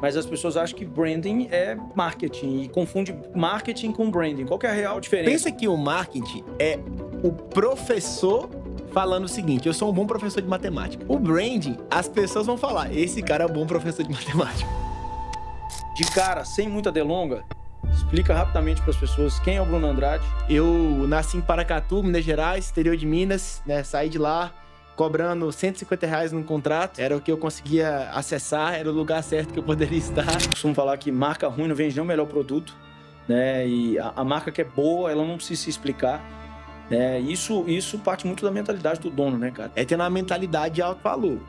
Mas as pessoas acham que branding é marketing e confunde marketing com branding. Qual que é a real diferença? Pensa que o marketing é o professor falando o seguinte: eu sou um bom professor de matemática. O branding, as pessoas vão falar: esse cara é um bom professor de matemática. De cara, sem muita delonga, explica rapidamente para as pessoas quem é o Bruno Andrade. Eu nasci em Paracatu, Minas Gerais, interior de Minas, né? Saí de lá cobrando R$150 num contrato. Era o que eu conseguia acessar, era o lugar certo que eu poderia estar. Costumo falar que marca ruim não vende nem o melhor produto, né? E a marca que é boa, ela não precisa se explicar. Isso parte muito da mentalidade do dono, né, cara? É ter uma mentalidade de alto valor.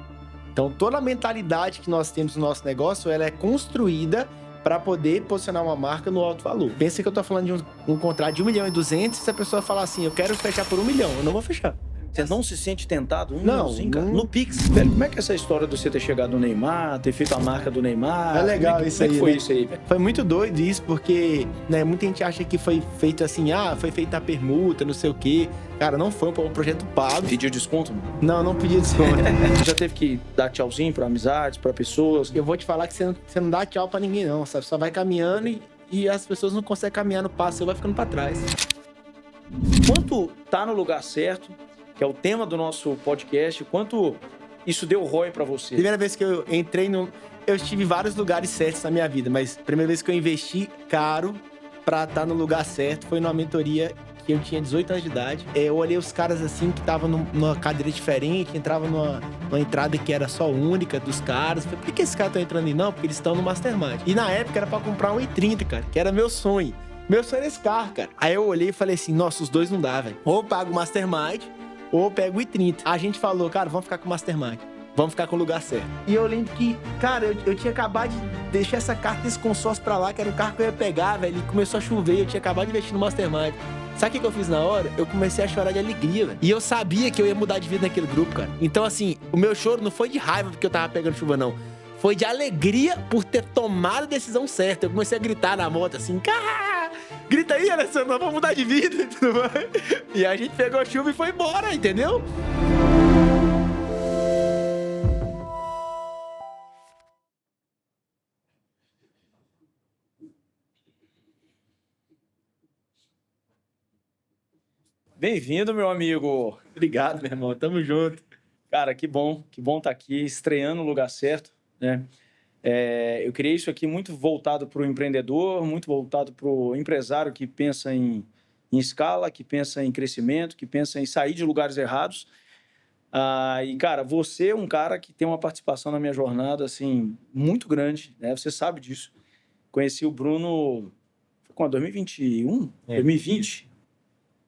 Então, toda a mentalidade que nós temos no nosso negócio, ela é construída para poder posicionar uma marca no alto valor. Pensa que eu tô falando de um contrato de 1.200.000, se a pessoa falar assim, eu quero fechar por 1 milhão, eu não vou fechar. Você não se sente tentado? Não, Cara. não. No Pix, velho, como é que é essa história de você ter chegado no Neymar, ter feito a marca do Neymar? É legal isso aí, Como é que foi né? isso aí, velho? Foi muito doido isso, porque, né, muita gente acha que foi feito assim, foi feita a permuta, não sei o quê. Cara, não foi um projeto pago. Pediu desconto? Não? Não pedi desconto. Você já teve que dar tchauzinho pra amizades, pra pessoas? Eu vou te falar que você não dá tchau pra ninguém, não, sabe? Só vai caminhando e as pessoas não conseguem caminhar no passo, você vai ficando pra trás. Quanto tá no lugar certo, que é o tema do nosso podcast, quanto isso deu ROI pra você? Primeira vez que eu entrei eu estive em vários lugares certos na minha vida, mas a primeira vez que eu investi caro pra estar no lugar certo foi numa mentoria que eu tinha 18 anos de idade. Eu olhei os caras assim que estavam numa cadeira diferente, entrava numa entrada que era só única dos caras. Falei, por que esses caras estão entrando aí? Não, porque eles estão no Mastermind. E na época era pra comprar um i30, cara, que era meu sonho. Meu sonho era esse carro, cara. Aí eu olhei e falei assim, nossa, os dois não dá, velho. Ou eu pago o Mastermind, ou eu pego o i30. A gente falou, cara, vamos ficar com o Mastermind. Vamos ficar com o lugar certo. E eu lembro que, cara, eu tinha acabado de deixar essa carta desse consórcio pra lá, que era o carro que eu ia pegar, velho. E começou a chover, eu tinha acabado de investir no Mastermind. Sabe o que eu fiz na hora? Eu comecei a chorar de alegria, velho. E eu sabia que eu ia mudar de vida naquele grupo, cara. Então, assim, o meu choro não foi de raiva porque eu tava pegando chuva, não. Foi de alegria por ter tomado a decisão certa. Eu comecei a gritar na moto, assim, cara, grita aí, Alessandro, vamos mudar de vida e tudo mais. E a gente pegou a chuva e foi embora, entendeu? Bem-vindo, meu amigo. Obrigado, meu irmão. Tamo junto. Cara, que bom estar aqui, estreando no lugar certo, né? Eu criei isso aqui muito voltado para o empreendedor, muito voltado para o empresário que pensa em escala, que pensa em crescimento, que pensa em sair de lugares errados. E, cara, você é um cara que tem uma participação na minha jornada, assim, muito grande, né? Você sabe disso. Conheci o Bruno, foi quando? 2021? 2020?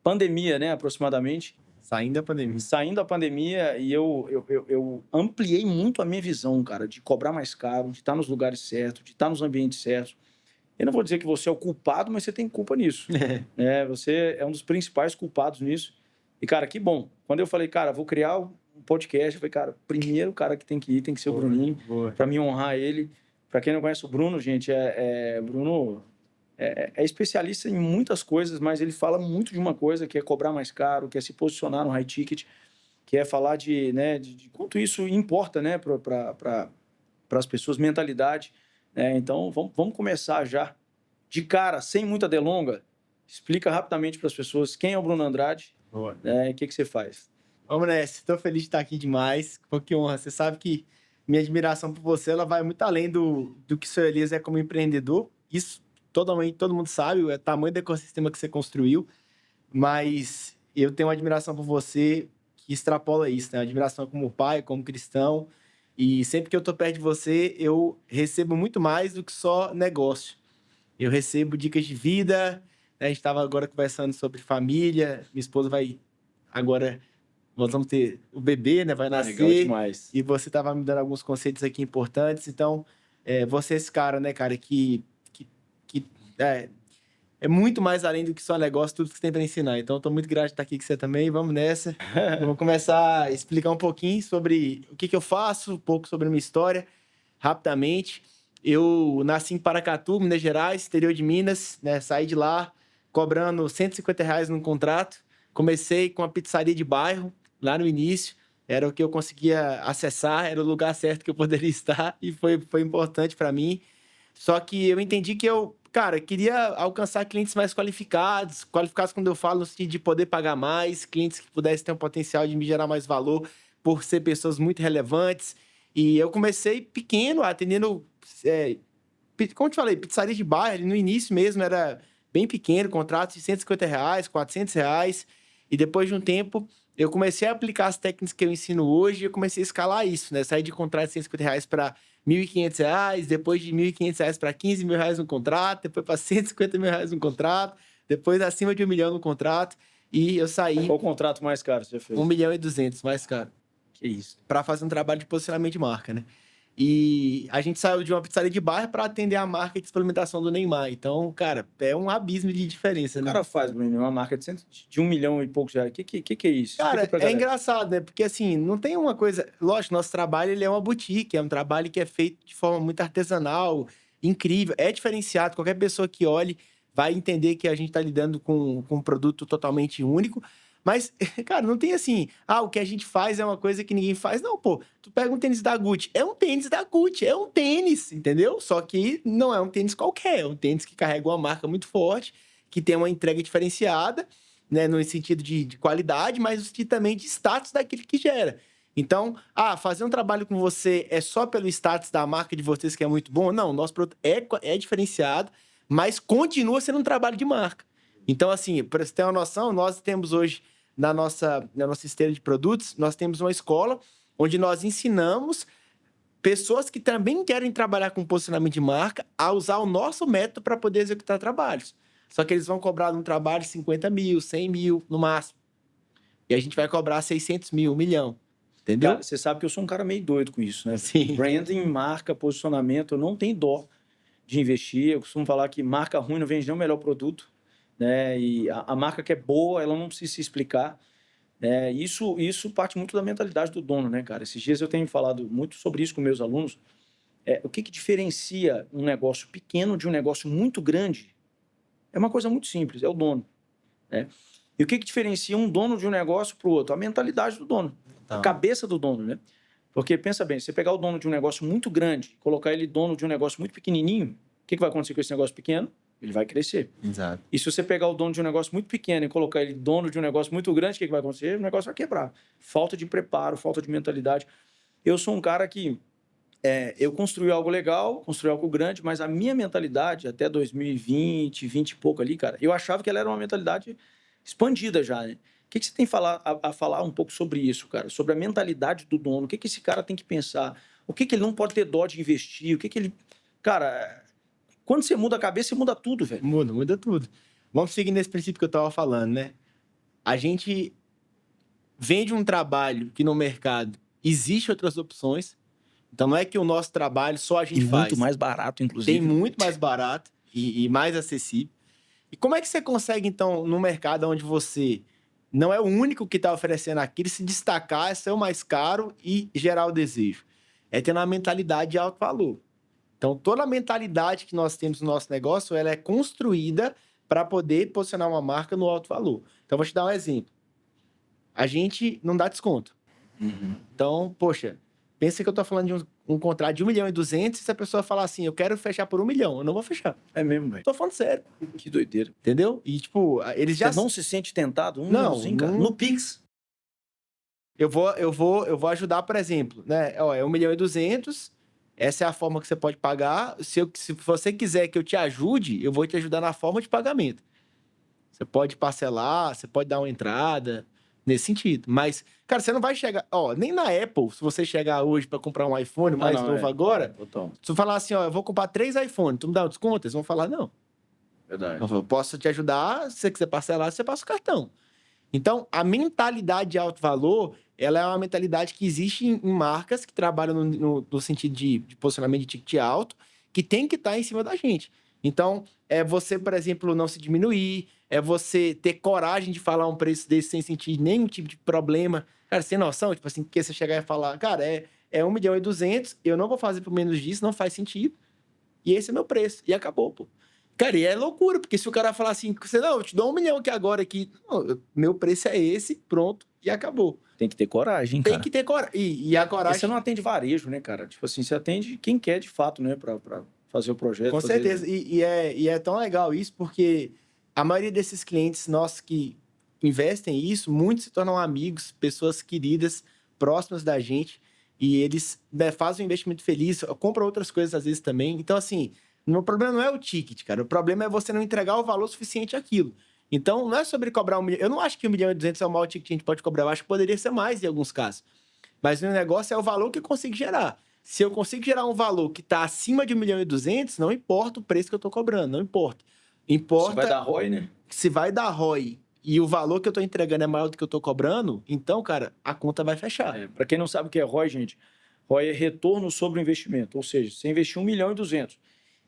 Pandemia, né, aproximadamente. Saindo da pandemia. Saindo da pandemia, e eu ampliei muito a minha visão, cara, de cobrar mais caro, de estar nos lugares certos, de estar nos ambientes certos. Eu não vou dizer que você é o culpado, mas você tem culpa nisso. Você é um dos principais culpados nisso. E, cara, que bom. Quando eu falei, cara, vou criar um podcast, eu falei, cara, primeiro cara que tem que ir tem que ser o Bruninho, para me honrar ele. Para quem não conhece o Bruno, gente, Bruno é especialista em muitas coisas, mas ele fala muito de uma coisa, que é cobrar mais caro, que é se posicionar no high ticket, que é falar de quanto isso importa, né, para as pessoas, mentalidade. Então, vamos começar já. De cara, sem muita delonga, explica rapidamente para as pessoas quem é o Bruno Andrade, e o que você faz. Vamos nessa. Estou feliz de estar aqui demais. Pô, que honra. Você sabe que minha admiração por você, ela vai muito além do que o seu Elias é como empreendedor. Isso todo mundo sabe, o tamanho do ecossistema que você construiu. Mas eu tenho uma admiração por você que extrapola isso, né? Admiração como pai, como cristão. E sempre que eu tô perto de você, eu recebo muito mais do que só negócio. Eu recebo dicas de vida, né? A gente estava agora conversando sobre família. Minha esposa vai agora... Nós vamos ter o bebê, né? Vai nascer. Legal demais. E você estava me dando alguns conceitos aqui importantes. Então, você é esse cara, né, cara, que é muito mais além do que só negócio, tudo que você tem para ensinar. Então, eu tô muito grato de estar aqui com você também. Vamos nessa. Eu vou começar a explicar um pouquinho sobre o que eu faço, um pouco sobre a minha história, rapidamente. Eu nasci em Paracatu, Minas Gerais, interior de Minas, né? Saí de lá cobrando R$150 num contrato. Comecei com a pizzaria de bairro, lá no início. Era o que eu conseguia acessar, era o lugar certo que eu poderia estar. E foi importante para mim. Só que eu entendi que eu, cara, queria alcançar clientes mais qualificados. Qualificados quando eu falo no sentido de poder pagar mais, clientes que pudessem ter um potencial de me gerar mais valor por ser pessoas muito relevantes. E eu comecei pequeno, atendendo, como eu te falei, pizzaria de bairro. No início mesmo era bem pequeno, contratos de R$ 150, R$ 400. E depois de um tempo, eu comecei a aplicar as técnicas que eu ensino hoje e eu comecei a escalar isso, né? Saí de contrato de R$ 150 para R$ 1.500, depois de R$ 1.500 para R$ 15.000 no contrato, depois para R$ 150.000 no contrato, depois acima de R$ 1 milhão no contrato. E eu saí... Qual o contrato mais caro que você fez? R$ 1.200.000 mais caro. Que isso. Para fazer um trabalho de posicionamento de marca, né? E a gente saiu de uma pizzaria de bairro para atender a marca de suplementação do Neymar. Então, cara, é um abismo de diferença, O né? cara faz, Bruno, uma marca de 1 milhão e poucos reais. O que é isso? Cara, Explica pra é galera. engraçado, né? Porque, assim, não tem uma coisa... Lógico, nosso trabalho, ele é uma boutique. É um trabalho que é feito de forma muito artesanal, incrível. É diferenciado. Qualquer pessoa que olhe vai entender que a gente tá lidando com um produto totalmente único. Mas, cara, não tem assim... o que a gente faz é uma coisa que ninguém faz. Não, pô. Tu pega um tênis da Gucci. É um tênis da Gucci. É um tênis, entendeu? Só que não é um tênis qualquer. É um tênis que carrega uma marca muito forte, que tem uma entrega diferenciada, né, no sentido de qualidade, mas no sentido também de status daquilo que gera. Então, fazer um trabalho com você é só pelo status da marca de vocês que é muito bom? Não, nosso produto é diferenciado, mas continua sendo um trabalho de marca. Então, assim, para você ter uma noção, nós temos hoje, na nossa esteira de produtos, nós temos uma escola onde nós ensinamos pessoas que também querem trabalhar com posicionamento de marca a usar o nosso método para poder executar trabalhos. Só que eles vão cobrar num trabalho 50 mil, 100 mil no máximo. E a gente vai cobrar 600 mil, 1 milhão. Entendeu? Cara, você sabe que eu sou um cara meio doido com isso, né? Sim. Branding, marca, posicionamento, eu não tenho dó de investir. Eu costumo falar que marca ruim não vende nem o melhor produto, né? E a marca que é boa, ela não precisa se explicar. Isso parte muito da mentalidade do dono, né, cara? Esses dias eu tenho falado muito sobre isso com meus alunos. O que diferencia um negócio pequeno de um negócio muito grande? É uma coisa muito simples, é o dono, né? E o que diferencia um dono de um negócio para o outro? A mentalidade do dono, a cabeça do dono, né? Porque, pensa bem, se você pegar o dono de um negócio muito grande, colocar ele dono de um negócio muito pequenininho, o que vai acontecer com esse negócio pequeno? Ele vai crescer. Exato. E se você pegar o dono de um negócio muito pequeno e colocar ele dono de um negócio muito grande, o que vai acontecer? O negócio vai quebrar. Falta de preparo, falta de mentalidade. Eu sou um cara que... eu construí algo legal, construí algo grande, mas a minha mentalidade, até 2020, 20 e pouco ali, cara, eu achava que ela era uma mentalidade expandida já, né? O que você tem a falar um pouco sobre isso, cara? Sobre a mentalidade do dono, o que esse cara tem que pensar? O que ele não pode ter dó de investir? O que ele... Cara, quando você muda a cabeça, você muda tudo, velho. Muda tudo. Vamos seguir nesse princípio que eu tava falando, né? A gente vende um trabalho que no mercado existe outras opções. Então, não é que o nosso trabalho só a gente faz. Muito mais barato, inclusive. Tem muito mais barato e mais acessível. E como é que você consegue, então, no mercado onde você não é o único que está oferecendo aquilo, se destacar, ser o mais caro e gerar o desejo? É tendo uma mentalidade de alto valor. Então, toda a mentalidade que nós temos no nosso negócio, ela é construída para poder posicionar uma marca no alto valor. Então, vou te dar um exemplo. A gente não dá desconto. Uhum. Então, poxa... Pensa que eu tô falando de um contrato de 1.200.000 e se a pessoa falar assim, eu quero fechar por 1 milhão, eu não vou fechar. É mesmo, velho. Tô falando sério. Que doideira. Entendeu? E, tipo, eles já... Você não se sente tentado? Não, cara. não... No Pix. Eu vou ajudar, por exemplo, né? É 1.200.000, essa é a forma que você pode pagar. Se você quiser que eu te ajude, eu vou te ajudar na forma de pagamento. Você pode parcelar, você pode dar uma entrada... Nesse sentido. Mas, cara, você não vai chegar... nem na Apple, se você chegar hoje para comprar um iPhone mais novo agora... Se eu falar assim, eu vou comprar 3 iPhones, tu me dá um desconto? Eles vão falar, não. Verdade. Eu posso te ajudar, se você quiser parcelar, você passa o cartão. Então, a mentalidade de alto valor, ela é uma mentalidade que existe em marcas que trabalham no sentido de posicionamento de ticket alto, que tem que estar em cima da gente. Então, é você, por exemplo, não se diminuir, é você ter coragem de falar um preço desse sem sentir nenhum tipo de problema. Cara, sem noção, tipo assim, que você chegar e falar, cara, é 1.200.000, eu não vou fazer por menos disso, não faz sentido. E esse é meu preço. E acabou, pô. Cara, e é loucura, porque se o cara falar assim, não, eu te dou 1 milhão aqui agora, não, meu preço é esse, pronto, e acabou. Tem que ter coragem, cara. Tem que ter coragem. E a coragem... E você não atende varejo, né, cara? Tipo assim, você atende quem quer de fato, né, pra fazer o projeto. Com certeza. E é tão legal isso, porque a maioria desses clientes nossos que investem isso, muitos se tornam amigos, pessoas queridas, próximas da gente, e eles, né, fazem um investimento feliz, compram outras coisas às vezes também. Então, assim, o problema não é o ticket, cara. O problema é você não entregar o valor suficiente àquilo. Então, não é sobre cobrar 1 milhão. Eu não acho que 1.200.000 é o maior ticket que a gente pode cobrar. Eu acho que poderia ser mais em alguns casos. Mas o negócio é o valor que eu consigo gerar. Se eu consigo gerar um valor que está acima de 1.200.000, não importa o preço que eu estou cobrando, não importa. Importa... Se vai dar ROI, né? Se vai dar ROI e o valor que eu estou entregando é maior do que eu estou cobrando, então, cara, a conta vai fechar. Para quem não sabe o que é ROI, gente, ROI é retorno sobre o investimento. Ou seja, você investiu 1.200.000.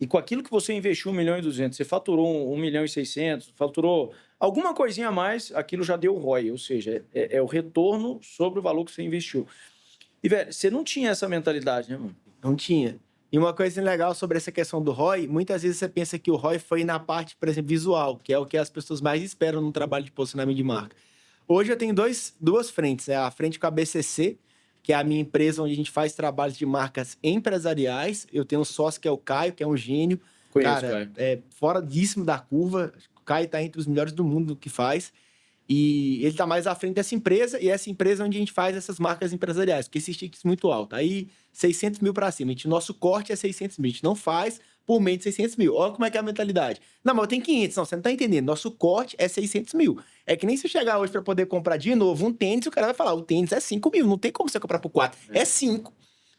E com aquilo que você investiu 1.200.000, você faturou 1.600.000, faturou alguma coisinha a mais, aquilo já deu ROI. Ou seja, é o retorno sobre o valor que você investiu. E, velho, você não tinha essa mentalidade, né, mano? Não tinha. E uma coisa legal sobre essa questão do ROI, muitas vezes você pensa que o ROI foi na parte, por exemplo, visual, que é o que as pessoas mais esperam no trabalho de posicionamento de marca. Hoje eu tenho duas frentes, né? A frente com a BCC, que é a minha empresa onde a gente faz trabalhos de marcas empresariais. Eu tenho um sócio que é o Caio, que é um gênio. Conheço, cara, Caio. é foradíssimo da curva. O Caio está entre os melhores do mundo no que faz. E ele está mais à frente dessa empresa, e essa empresa é onde a gente faz essas marcas empresariais, porque esses tickets muito alto. Aí, 600 mil para cima. Nosso corte é 600 mil. A gente não faz por meio de 600 mil. Olha como é que é a mentalidade. Não, mas eu tenho 500. Não, você não está entendendo. Nosso corte é 600 mil. É que nem se eu chegar hoje para poder comprar de novo um tênis, o cara vai falar, o tênis é 5 mil. Não tem como você comprar por 4. É 5.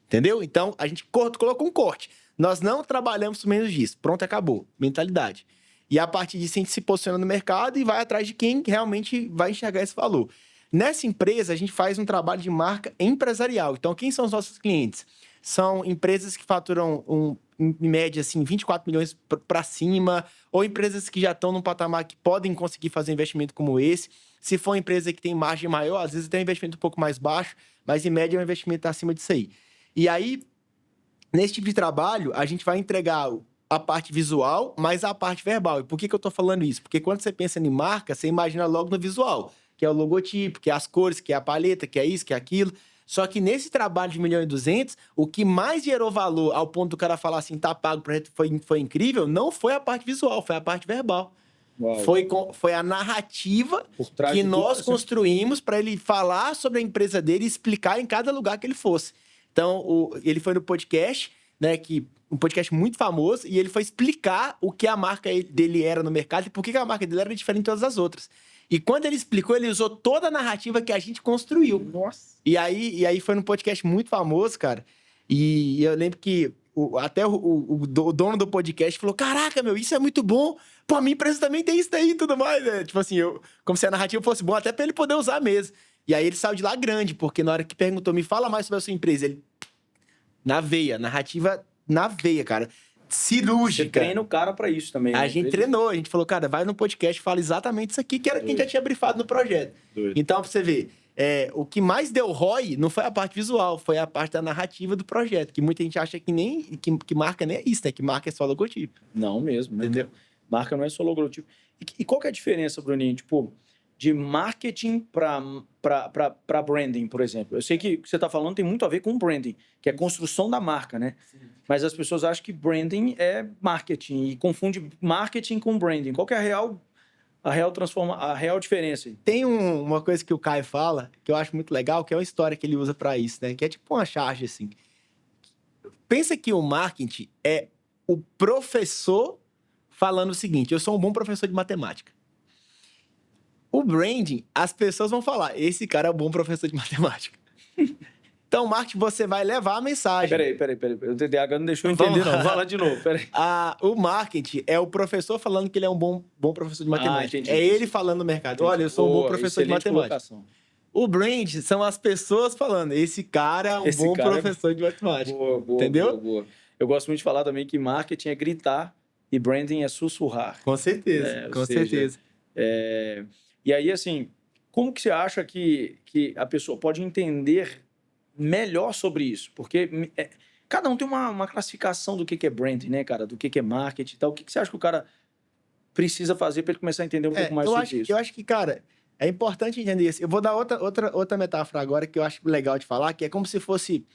Entendeu? Então, a gente colocou um corte. Nós não trabalhamos por menos disso. Pronto, acabou. Mentalidade. E a partir disso, a gente se posiciona no mercado e vai atrás de quem realmente vai enxergar esse valor. Nessa empresa, a gente faz um trabalho de marca empresarial. Então, quem são os nossos clientes? São empresas que faturam, em média, assim, 24 milhões para cima, ou empresas que já estão num patamar que podem conseguir fazer investimento como esse. Se for uma empresa que tem margem maior, às vezes tem um investimento um pouco mais baixo, mas, em média, é um investimento acima disso aí. E aí, nesse tipo de trabalho, a gente vai entregar a parte visual, mas a parte verbal. E por que eu tô falando isso? Porque quando você pensa em marca, você imagina logo no visual, que é o logotipo, que é as cores, que é a paleta, que é isso, que é aquilo. Só que nesse trabalho de 1.200.000, o que mais gerou valor ao ponto do cara falar assim, tá pago, o projeto foi incrível, não foi a parte visual, foi a parte verbal. Foi a narrativa que nós construímos para ele falar sobre a empresa dele e explicar em cada lugar que ele fosse. Então, ele foi no podcast, né, um podcast muito famoso, e ele foi explicar o que a marca dele era no mercado e por que a marca dele era diferente de todas as outras. E quando ele explicou, ele usou toda a narrativa que a gente construiu. Nossa! E aí foi num podcast muito famoso, cara. E eu lembro que até o dono do podcast falou: caraca, meu, isso é muito bom. Pô, a minha empresa também tem isso daí e tudo mais, né? Tipo assim, como se a narrativa fosse boa até pra ele poder usar mesmo. E aí ele saiu de lá grande, porque na hora que perguntou, me fala mais sobre a sua empresa, ele... Na veia, narrativa na veia, cara. Cirúrgica. Você treina o cara pra isso também. A gente treinou, a gente falou, cara, vai no podcast e fala exatamente isso aqui, que era quem já tinha brifado no projeto. Doido. Então, pra você ver, o que mais deu ROI não foi a parte visual, foi a parte da narrativa do projeto, que muita gente acha que marca nem é isso, né? Que marca é só logotipo. Não mesmo, entendeu? Marca não é só logotipo. E qual que é a diferença, Bruninho? Tipo, de marketing para branding, por exemplo. Eu sei que o que você está falando tem muito a ver com branding, que é a construção da marca, né? Sim. Mas as pessoas acham que branding é marketing e confunde marketing com branding. Qual que é a real diferença? Tem uma coisa que o Caio fala, que eu acho muito legal, que é uma história que ele usa para isso, né? Que é tipo uma charge, assim. Pensa que o marketing é o professor falando o seguinte: eu sou um bom professor de matemática. O branding, as pessoas vão falar, esse cara é um bom professor de matemática. Então, marketing, você vai levar a mensagem. Peraí. O TDAH não deixou eu entender, não. Fala de novo, peraí. O marketing é o professor falando que ele é um bom professor de matemática. Entendi. É ele falando no mercado. Entendi. Olha, eu sou um bom professor de matemática. Colocação. O brand são as pessoas falando, esse cara é um bom professor de matemática. Boa, entendeu? Boa. Eu gosto muito de falar também que marketing é gritar e branding é sussurrar. Com certeza, com certeza. E aí, assim, como que você acha que a pessoa pode entender melhor sobre isso? Porque cada um tem uma classificação do que é branding, né, cara? Do que é marketing e tal. O que você acha que o cara precisa fazer para ele começar a entender um pouco mais sobre isso? Eu acho que, cara, é importante entender isso. Eu vou dar outra metáfora agora que eu acho legal de falar, que é como se fosse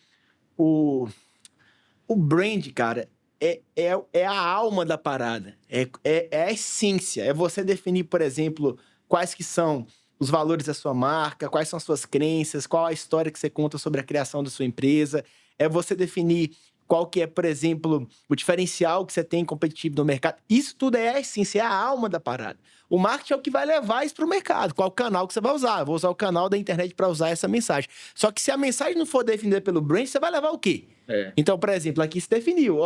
o brand, cara. é a alma da parada. É a essência. É você definir, por exemplo, quais que são os valores da sua marca, quais são as suas crenças, qual a história que você conta sobre a criação da sua empresa. É você definir qual que é, por exemplo, o diferencial que você tem competitivo no mercado. Isso tudo é a essência, é a alma da parada. O marketing é o que vai levar isso para o mercado. Qual canal que você vai usar? Eu vou usar o canal da internet para usar essa mensagem. Só que se a mensagem não for definida pelo brand, você vai levar o quê? Então, por exemplo, aqui se definiu,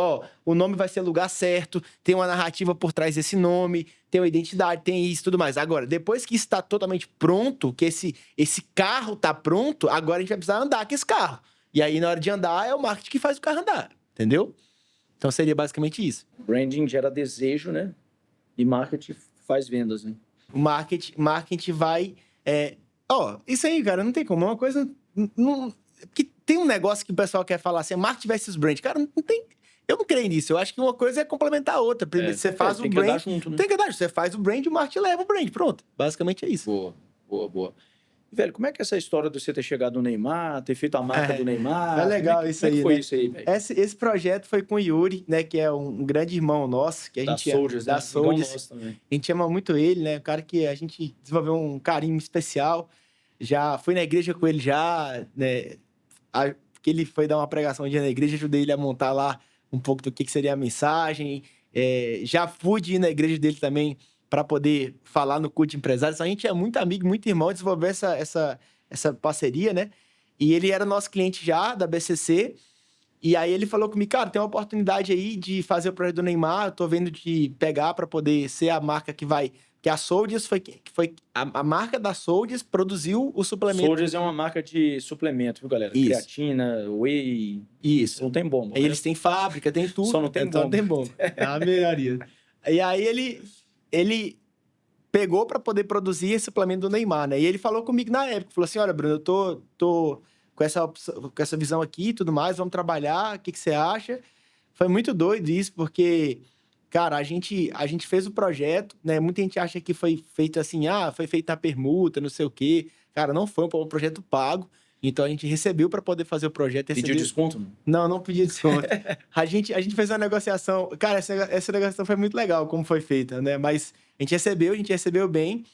o nome vai ser lugar certo, tem uma narrativa por trás desse nome, tem uma identidade, tem isso, tudo mais. Agora, depois que isso está totalmente pronto, que esse carro está pronto, agora a gente vai precisar andar com esse carro. E aí, na hora de andar, é o marketing que faz o carro andar, entendeu? Então, seria basicamente isso. Branding gera desejo, né? E marketing faz vendas, né? O marketing vai... isso aí, cara, não tem como. É uma coisa... Porque tem um negócio que o pessoal quer falar assim, marketing versus brand. Cara, não tem... Eu não creio nisso. Eu acho que uma coisa é complementar a outra. Primeiro, você faz o brand... Tem que andar junto, né? Tem que andar junto. Você faz o brand, o marketing leva o brand. Pronto. Basicamente é isso. Boa. Velho, como é que é essa história de você ter chegado no Neymar, ter feito a marca do Neymar? É legal isso aí, como é que foi né? isso aí, velho? Esse projeto foi com o Yuri, né? Que é um grande irmão nosso. Que a gente da Soldiers. A gente ama muito ele, né? Um cara que a gente desenvolveu um carinho especial. Já fui na igreja com ele já, né? Que ele foi dar uma pregação um dia na igreja, ajudei ele a montar lá um pouco do que seria a mensagem. Já pude ir na igreja dele também para poder falar no culto de empresários. A gente é muito amigo, muito irmão, desenvolver essa parceria, né? E ele era nosso cliente já, da BCC. E aí ele falou comigo, cara, tem uma oportunidade aí de fazer o projeto do Neymar, eu tô vendo de pegar para poder ser a marca que vai... Que a Soldiers foi a marca da Soldiers produziu o suplemento. Soldiers é uma marca de suplemento, viu, galera? Isso. Creatina, whey. Isso. Não tem bomba. Eles têm fábrica, tem tudo. Só não tem bomba. Não tem bomba. É a melhoria. E aí ele pegou para poder produzir esse suplemento do Neymar, né? E ele falou comigo na época, falou assim, olha, Bruno, eu tô com essa visão aqui e tudo mais, vamos trabalhar, o que você acha? Foi muito doido isso, porque... Cara, a gente fez o projeto, né? Muita gente acha que foi feito assim, foi feita a permuta, não sei o quê. Cara, não foi um projeto pago. Então, a gente recebeu para poder fazer o projeto. Pediu desconto? Não pedi desconto. a gente fez uma negociação. Cara, essa negociação foi muito legal, como foi feita, né? Mas a gente recebeu bem.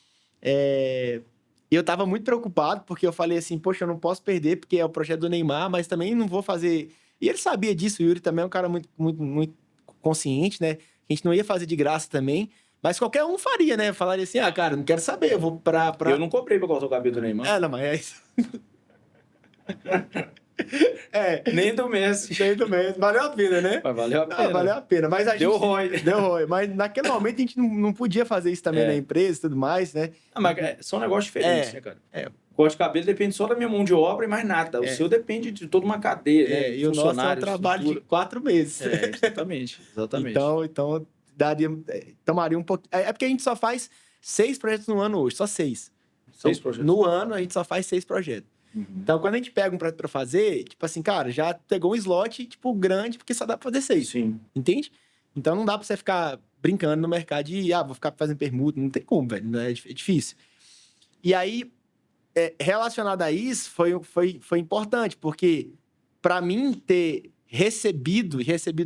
Eu tava muito preocupado, porque eu falei assim, poxa, eu não posso perder, porque é o projeto do Neymar, mas também não vou fazer... E ele sabia disso, o Yuri também é um cara muito, muito, muito consciente, né? A gente não ia fazer de graça também, mas qualquer um faria, né? Falaria assim, cara, não quero saber, eu vou pra... Eu não comprei pra cortar o cabelo do Neymar. Não, mas é isso. Nem do Messi. Valeu a pena, né? Mas valeu a pena. Valeu a pena. Mas a gente... Deu ROI. Mas naquele momento a gente não podia fazer isso também na empresa e tudo mais, né? Mas são negócios diferentes, né, cara? Corte de cabelo depende só da minha mão de obra e mais nada. O seu depende de toda uma cadeia, né? E o nosso é um trabalho de 4 meses. Exatamente. Então tomaria um pouquinho... É porque a gente só faz 6 projetos no ano hoje, só 6. 6 projetos? No ano, a gente só faz 6 projetos. Uhum. Então, quando a gente pega um projeto pra fazer, tipo assim, cara, já pegou um slot, tipo, grande, porque só dá pra fazer 6. Sim. Entende? Então, não dá pra você ficar brincando no mercado de, vou ficar fazendo permuta. Não tem como, velho. É difícil. E aí... relacionado a isso, foi importante, porque para mim ter recebido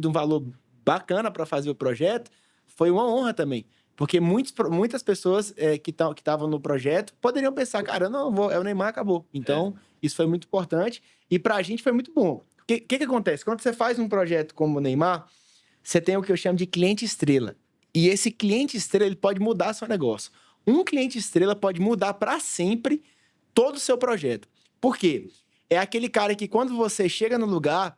um valor bacana para fazer o projeto, foi uma honra também. Porque muitas pessoas que estavam no projeto poderiam pensar, cara, eu não vou, é o Neymar, acabou. Então, isso foi muito importante e pra gente foi muito bom. O que acontece? Quando você faz um projeto como o Neymar, você tem o que eu chamo de cliente estrela. E esse cliente estrela, ele pode mudar seu negócio. Um cliente estrela pode mudar para sempre todo o seu projeto. Por quê? É aquele cara que quando você chega no lugar,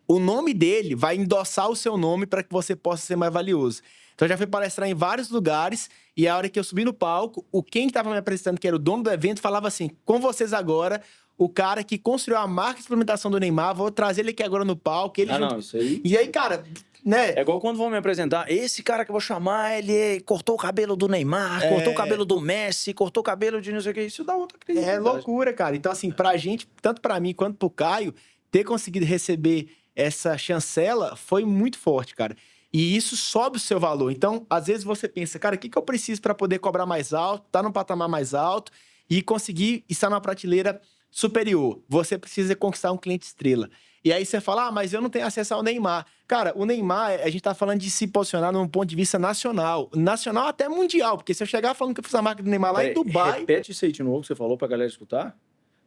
o nome dele vai endossar o seu nome para que você possa ser mais valioso. Então, eu já fui palestrar em vários lugares e a hora que eu subi no palco, quem estava me apresentando, que era o dono do evento, falava assim, com vocês agora, o cara que construiu a marca de implementação do Neymar, vou trazer ele aqui agora no palco. Isso aí... E aí, cara... Né? É igual quando vão me apresentar, esse cara que eu vou chamar, ele cortou o cabelo do Neymar, cortou o cabelo do Messi, cortou o cabelo de não sei o que, isso dá outra crise. É loucura, cara. Então, assim, pra gente, tanto pra mim quanto pro Caio, ter conseguido receber essa chancela foi muito forte, cara. E isso sobe o seu valor. Então, às vezes você pensa, cara, o que eu preciso pra poder cobrar mais alto, tá num patamar mais alto e conseguir estar numa prateleira superior? Você precisa conquistar um cliente estrela. E aí você fala, mas eu não tenho acesso ao Neymar. Cara, o Neymar, a gente tá falando de se posicionar num ponto de vista nacional. Nacional até mundial, porque se eu chegar falando que eu fiz a marca do Neymar lá em Dubai... Repete isso aí de novo que você falou pra galera escutar.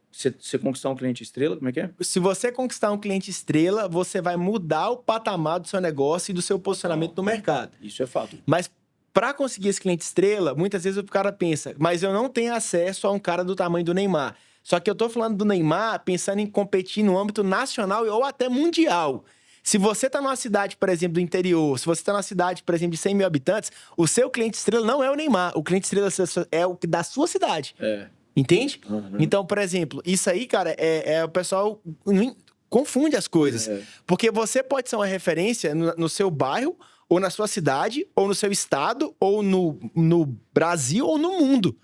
Você conquistar um cliente estrela, como é que é? Se você conquistar um cliente estrela, você vai mudar o patamar do seu negócio e do seu posicionamento no mercado. Isso é fato. Mas para conseguir esse cliente estrela, muitas vezes o cara pensa, mas eu não tenho acesso a um cara do tamanho do Neymar. Só que eu tô falando do Neymar pensando em competir no âmbito nacional ou até mundial. Se você tá numa cidade, por exemplo, do interior, se você tá numa cidade, por exemplo, de 100 mil habitantes, o seu cliente estrela não é o Neymar. O cliente estrela é o da sua cidade. Entende? Então, por exemplo, isso aí, cara, o pessoal confunde as coisas. Porque você pode ser uma referência no seu bairro, ou na sua cidade, ou no seu estado, ou no Brasil, ou no mundo.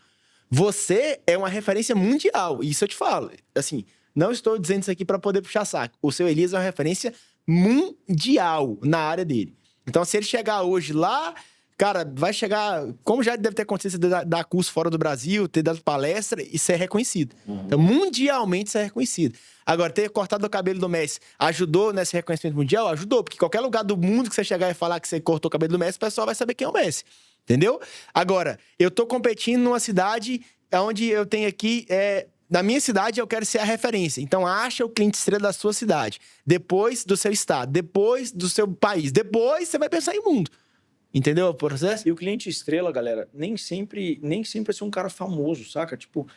Você é uma referência mundial. Isso eu te falo. Assim, não estou dizendo isso aqui para poder puxar saco. O seu Elias é uma referência mundial na área dele. Então, se ele chegar hoje lá... Cara, vai chegar... Como já deve ter acontecido, você dar curso fora do Brasil, ter dado palestra, isso é reconhecido. Então, mundialmente, isso é reconhecido. Agora, ter cortado o cabelo do Messi ajudou nesse reconhecimento mundial? Ajudou, porque qualquer lugar do mundo que você chegar e falar que você cortou o cabelo do Messi, o pessoal vai saber quem é o Messi. Entendeu? Agora, eu tô competindo numa cidade onde eu tenho aqui... Na minha cidade, eu quero ser a referência. Então, acha o cliente estrela da sua cidade. Depois do seu estado. Depois do seu país. Depois, você vai pensar em mundo. Entendeu o processo? E o cliente estrela, galera, nem sempre vai ser um cara famoso, saca? Tipo,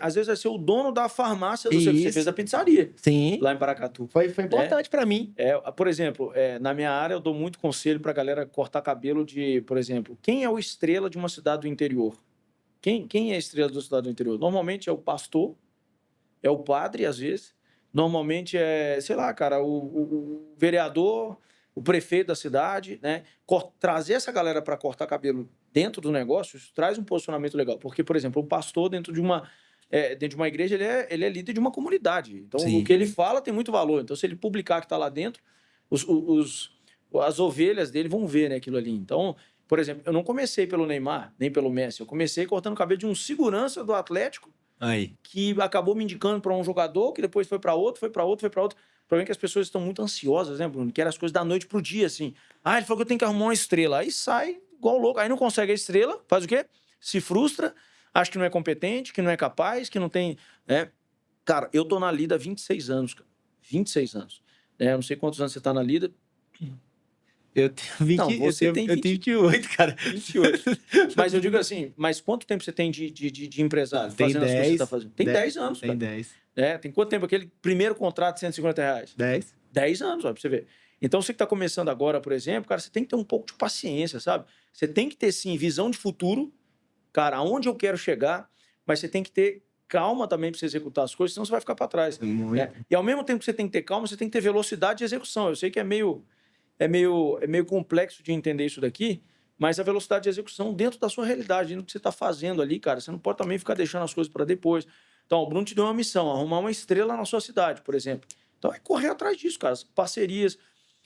às vezes vai ser o dono da farmácia do você fez a pizzaria. Sim. Lá em Paracatu. Foi importante pra mim. Por exemplo, na minha área eu dou muito conselho pra galera cortar cabelo de, por exemplo, quem é o estrela de uma cidade do interior? Quem é a estrela da cidade do interior? Normalmente é o pastor, é o padre, às vezes. Normalmente é, sei lá, cara, o vereador... o prefeito da cidade, né? Trazer essa galera para cortar cabelo dentro do negócio, isso traz um posicionamento legal. Porque, por exemplo, o pastor dentro de uma igreja, ele é líder de uma comunidade. Então, o que ele fala tem muito valor. Então, se ele publicar que está lá dentro, as ovelhas dele vão ver, né, aquilo ali. Então, por exemplo, eu não comecei pelo Neymar, nem pelo Messi. Eu comecei cortando o cabelo de um segurança do Atlético, que acabou me indicando para um jogador, que depois foi para outro, foi para outro, foi para outro. O problema é que as pessoas estão muito ansiosas, né, Bruno? Querem as coisas da noite pro dia, assim. Ele falou que eu tenho que arrumar uma estrela. Aí sai igual louco. Aí não consegue a estrela, faz o quê? Se frustra, acha que não é competente, que não é capaz, que não tem... Cara, eu tô na Lida há 26 anos, cara. 26 anos. Eu não sei quantos anos você tá na Lida. Eu tenho 20, não, você tem 20, eu tenho 28, cara. 28. Mas eu digo assim, mas quanto tempo você tem de empresário? Tem fazendo 10, as coisas que você tá fazendo? Tem 10 anos, cara. Tem 10. Tem quanto tempo aquele primeiro contrato de R$150? 10. 10 anos, ó, pra você ver. Então, você que tá começando agora, por exemplo, cara, você tem que ter um pouco de paciência, sabe? Você tem que ter, sim, visão de futuro, cara, aonde eu quero chegar, mas você tem que ter calma também para você executar as coisas, senão você vai ficar para trás. E ao mesmo tempo que você tem que ter calma, você tem que ter velocidade de execução. Eu sei que é meio complexo de entender isso daqui, mas a velocidade de execução dentro da sua realidade, dentro do que você está fazendo ali, cara, você não pode também ficar deixando as coisas para depois. Então, o Bruno te deu uma missão, arrumar uma estrela na sua cidade, por exemplo. Então, é correr atrás disso, cara. Parcerias.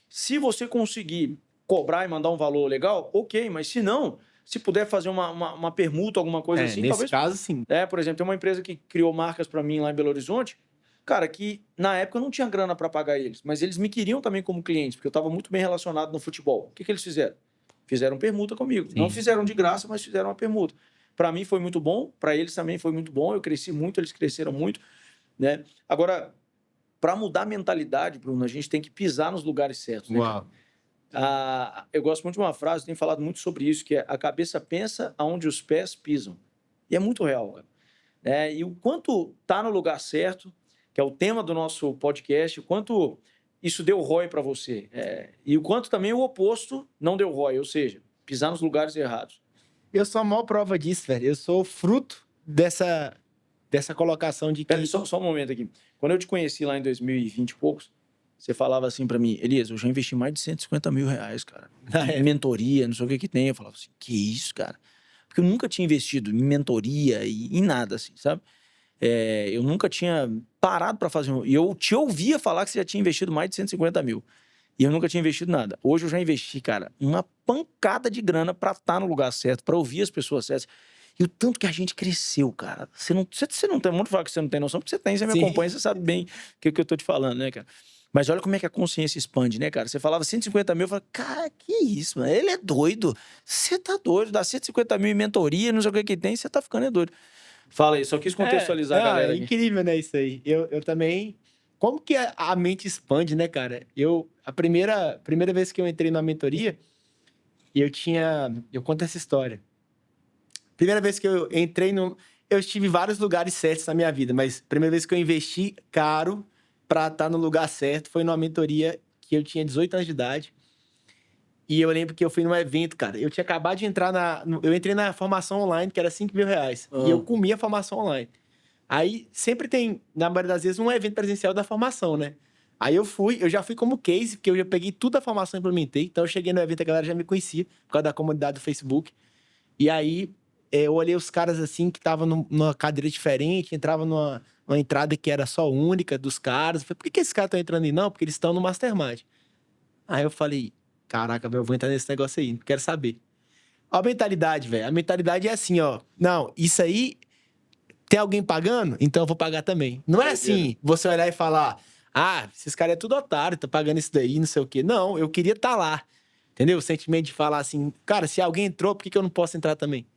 Se você conseguir cobrar e mandar um valor legal, ok, mas se não, se puder fazer uma permuta, alguma coisa assim... Nesse talvez... caso, sim. Por exemplo, tem uma empresa que criou marcas para mim lá em Belo Horizonte, cara, que na época eu não tinha grana para pagar eles, mas eles me queriam também como cliente, porque eu estava muito bem relacionado no futebol. O que eles fizeram? Fizeram permuta comigo. Sim. Não fizeram de graça, mas fizeram uma permuta. Para mim foi muito bom, para eles também foi muito bom, eu cresci muito, eles cresceram muito, né? Agora, para mudar a mentalidade, Bruno, a gente tem que pisar nos lugares certos, né? Uau. Eu gosto muito de uma frase, tenho falado muito sobre isso, que é: a cabeça pensa aonde os pés pisam. E é muito real, cara. E o quanto tá no lugar certo, que é o tema do nosso podcast, o quanto isso deu ROI para você. E o quanto também o oposto não deu ROI, ou seja, pisar nos lugares errados. Eu sou a maior prova disso, velho. Eu sou fruto dessa colocação de que... Pera, só um momento aqui. Quando eu te conheci lá em 2020 e poucos, você falava assim para mim: Elias, eu já investi mais de R$150 mil, cara. Em mentoria, não sei o que tem. Eu falava assim: que isso, cara? Porque eu nunca tinha investido em mentoria e em nada, assim, sabe? Eu nunca tinha parado para fazer... E eu te ouvia falar que você já tinha investido mais de 150 mil. E eu nunca tinha investido nada. Hoje eu já investi, cara, uma pancada de grana para estar no lugar certo, para ouvir as pessoas certas. E o tanto que a gente cresceu, cara. Você não tem muito falar que você não tem noção, porque você tem, você me acompanha, você sabe bem o que eu tô te falando, né, cara? Mas olha como é que a consciência expande, né, cara? Você falava 150 mil, eu falava, cara, que isso, mano? Ele é doido. Você tá doido, dá 150 mil em mentoria, não sei o que tem, você tá ficando doido. Fala aí, só quis contextualizar a galera É aqui. incrível, né, isso aí. Eu também... Como que a mente expande, né, cara? A primeira vez que eu entrei na mentoria, eu conto essa história. Primeira vez que eu entrei no... Eu estive em vários lugares certos na minha vida, mas a primeira vez que eu investi caro pra estar no lugar certo foi numa mentoria que eu tinha 18 anos de idade. E eu lembro que eu fui num evento, cara. Eu tinha acabado de entrar eu entrei na formação online, que era R$ 5.000. E eu comi a formação online. Aí sempre tem, na maioria das vezes, um evento presencial da formação, né? Aí eu já fui como case, porque eu já peguei toda a formação e implementei. Então eu cheguei no evento, a galera já me conhecia, por causa da comunidade do Facebook. E aí eu olhei os caras assim, que estavam numa cadeira diferente, entrava numa entrada que era só única dos caras. Eu falei, por que esses caras estão entrando aí? Não, porque eles estão no Mastermind. Aí eu falei, caraca, velho, eu vou entrar nesse negócio aí, não quero saber. Ó a mentalidade, velho. A mentalidade é assim, ó. Não, isso aí tem alguém pagando? Então eu vou pagar também. Não é assim, você olhar e falar, esses caras é tudo otário, tá pagando isso daí, não sei o quê. Não, eu queria estar lá. Entendeu? O sentimento de falar assim, cara, se alguém entrou, por que eu não posso entrar também?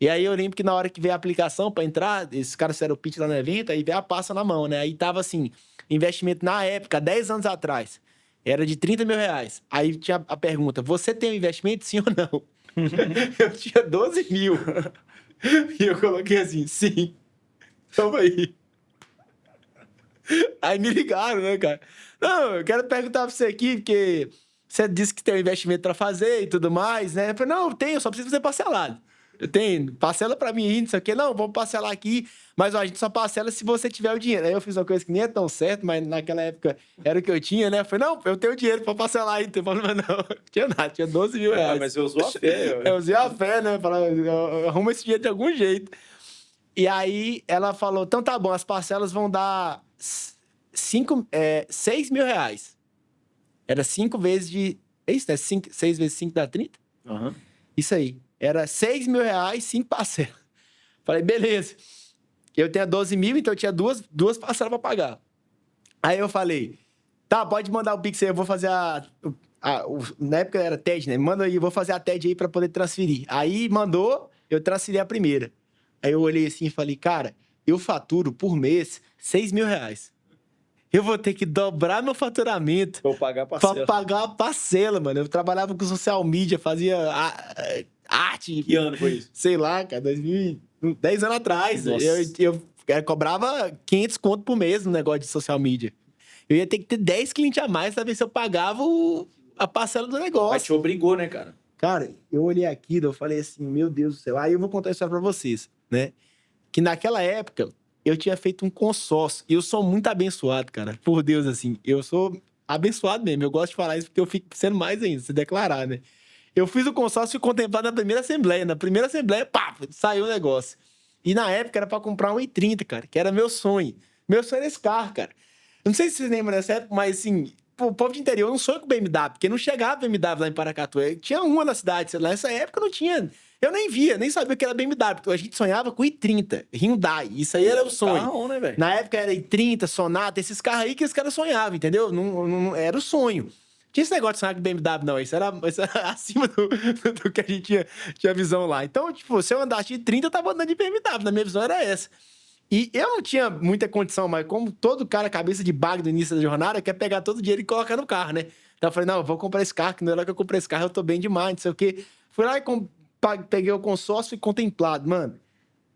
E aí eu lembro que na hora que veio a aplicação pra entrar, esses caras fizeram o pitch lá no evento, aí veio a pasta na mão, né? Aí tava assim, investimento na época, 10 anos atrás, era de R$ 30.000. Aí tinha a pergunta, você tem um investimento, sim ou não? Eu tinha 12 mil. E eu coloquei assim, sim. Toma aí. Aí me ligaram, né, cara? Não, eu quero perguntar pra você aqui, porque você disse que tem um investimento pra fazer e tudo mais, né? Eu falei, não, eu tenho, só preciso fazer parcelado. Eu tenho, parcela pra mim aí, não sei o quê. Não, vamos parcelar aqui, mas ó, a gente só parcela se você tiver o dinheiro. Aí eu fiz uma coisa que nem é tão certo, mas naquela época era o que eu tinha, né? Eu falei, não, eu tenho dinheiro pra parcelar aí, não tem problema não. Não tinha nada, tinha R$ 12.000. Mas eu usou a fé. Eu usei a fé, né? Falei, eu arrumo esse dinheiro de algum jeito. E aí ela falou, então tá bom, as parcelas vão dar R$ 6.000. Era 5 vezes de... É isso, né? 6 vezes 5 dá 30? Uhum. Isso aí. Era R$ 6.000, 5 parcelas. Falei, beleza. Eu tenho 12 mil, então eu tinha duas parcelas pra pagar. Aí eu falei, tá, pode mandar o Pix aí, eu vou fazer na época era TED, né? Manda aí, eu vou fazer a TED aí pra poder transferir. Aí mandou, eu transferi a primeira. Aí eu olhei assim e falei, cara, eu faturo por mês R$ 6.000. Eu vou ter que dobrar meu faturamento Vou pagar a pra parcela. pagar a parcela, mano. Eu trabalhava com social media, fazia arte. Que ano foi isso? Sei lá, cara, 10 anos atrás. Nossa. Eu cobrava 500 conto por mês no negócio de social media. Eu ia ter que ter 10 clientes a mais pra ver se eu pagava a parcela do Mas negócio. te obrigou, né, cara? Cara, eu olhei aquilo, eu falei assim, meu Deus do céu. Aí eu vou contar isso pra vocês, né? Que naquela época, eu tinha feito um consórcio. E eu sou muito abençoado, cara. Por Deus, assim. Eu sou abençoado mesmo. Eu gosto de falar isso porque eu fico sendo mais ainda, se declarar, né? Eu fiz o consórcio contemplado na primeira assembleia. Na primeira assembleia, pá, saiu o negócio. E na época era pra comprar um i30, cara, que era meu sonho. Meu sonho era esse carro, cara. Eu não sei se vocês lembram dessa época, mas assim, o povo de interior não sonha com BMW, porque não chegava BMW lá em Paracatu. Tinha uma na cidade, sei lá. Nessa época não tinha. Eu nem via, nem sabia o que era BMW, porque a gente sonhava com i30, Hyundai. Isso aí era o sonho. Carrão, né, velho? Na época era i30, Sonata, esses carros aí que os caras sonhavam, entendeu? Não era o sonho. Tinha esse negócio de sonhar com BMW, não. Isso era acima do que a gente tinha visão lá. Então, tipo, se eu andasse de 30, eu tava andando de BMW. Na minha visão era essa. E eu não tinha muita condição, mas como todo cara, cabeça de bag do início da jornada, quer pegar todo o dinheiro e colocar no carro, né? Então eu falei, não, eu vou comprar esse carro, que na hora que eu comprei esse carro eu tô bem demais, não sei o quê. Fui lá e peguei o consórcio e fui contemplado. Mano,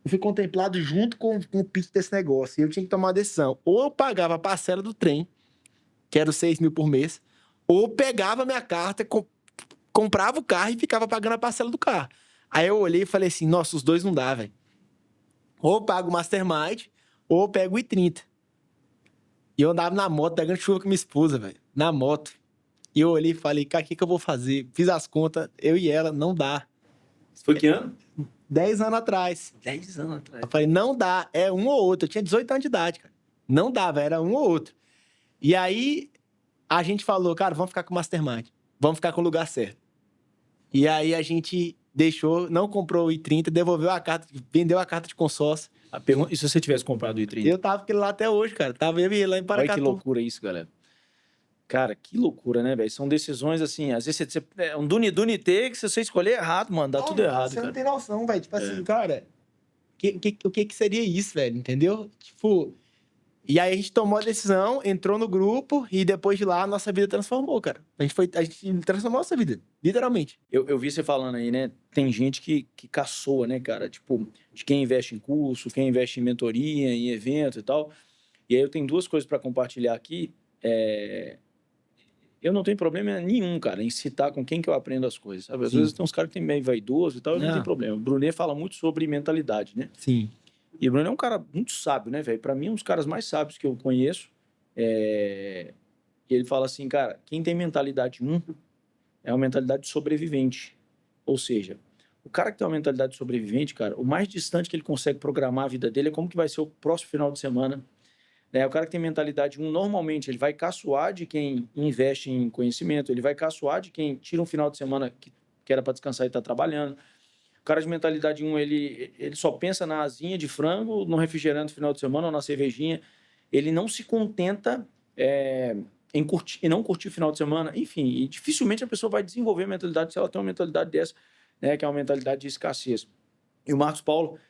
eu fui contemplado junto com o pitch desse negócio. E eu tinha que tomar uma decisão. Ou eu pagava a parcela do trem, que era os 6 mil por mês, ou pegava minha carta, comprava o carro e ficava pagando a parcela do carro. Aí eu olhei e falei assim, nossa, os dois não dá, velho. Ou eu pago o Mastermind, ou eu pego o i30. E eu andava na moto, pegando chuva com minha esposa, velho. Na moto. E eu olhei e falei, cara, o que eu vou fazer? Fiz as contas, eu e ela, não dá. Isso foi que ano? 10 anos atrás. 10 anos atrás. Eu falei, não dá, é um ou outro. Eu tinha 18 anos de idade, cara. Não dava, era um ou outro. E aí, a gente falou, cara, vamos ficar com o Mastermind. Vamos ficar com o lugar certo. E aí, a gente deixou, não comprou o i30, devolveu a carta, vendeu a carta de consórcio. A pergunta, e se você tivesse comprado o i30? Eu tava com ele lá até hoje, cara. Tava eu e ele lá em Paracatu. Olha que loucura isso, galera. Cara, que loucura, né, velho? São decisões assim, às vezes é um dune-dune-te que se você escolher errado, mano, dá tudo errado, Você cara. não tem noção, velho. Tipo assim, cara, o que seria isso, velho? Entendeu? Tipo... E aí a gente tomou a decisão, entrou no grupo e depois de lá a nossa vida transformou, cara. A gente transformou a nossa vida, literalmente. Eu vi você falando aí, né? Tem gente que caçoa, né, cara? Tipo, de quem investe em curso, quem investe em mentoria, em evento e tal. E aí eu tenho duas coisas para compartilhar aqui. Eu não tenho problema nenhum, cara, em citar com quem que eu aprendo as coisas, sabe? Às Sim. vezes tem uns caras que tem meio vaidoso e tal, não tem Não. problema. O Brunet fala muito sobre mentalidade, né? Sim. E o Brunet é um cara muito sábio, né, velho? Pra mim, é um dos caras mais sábios que eu conheço. E ele fala assim, cara, quem tem mentalidade 1 é uma mentalidade sobrevivente. Ou seja, o cara que tem uma mentalidade sobrevivente, cara, o mais distante que ele consegue programar a vida dele é como que vai ser o próximo final de semana. Né? O cara que tem mentalidade 1, normalmente, ele vai caçoar de quem investe em conhecimento, ele vai caçoar de quem tira um final de semana que era para descansar e está trabalhando. O cara de mentalidade 1, ele só pensa na asinha de frango, no refrigerante no final de semana ou na cervejinha. Ele não se contenta em não curtir o final de semana. Enfim, e dificilmente a pessoa vai desenvolver a mentalidade se ela tem uma mentalidade dessa, né, que é uma mentalidade de escassez. E o Marcos Paulo,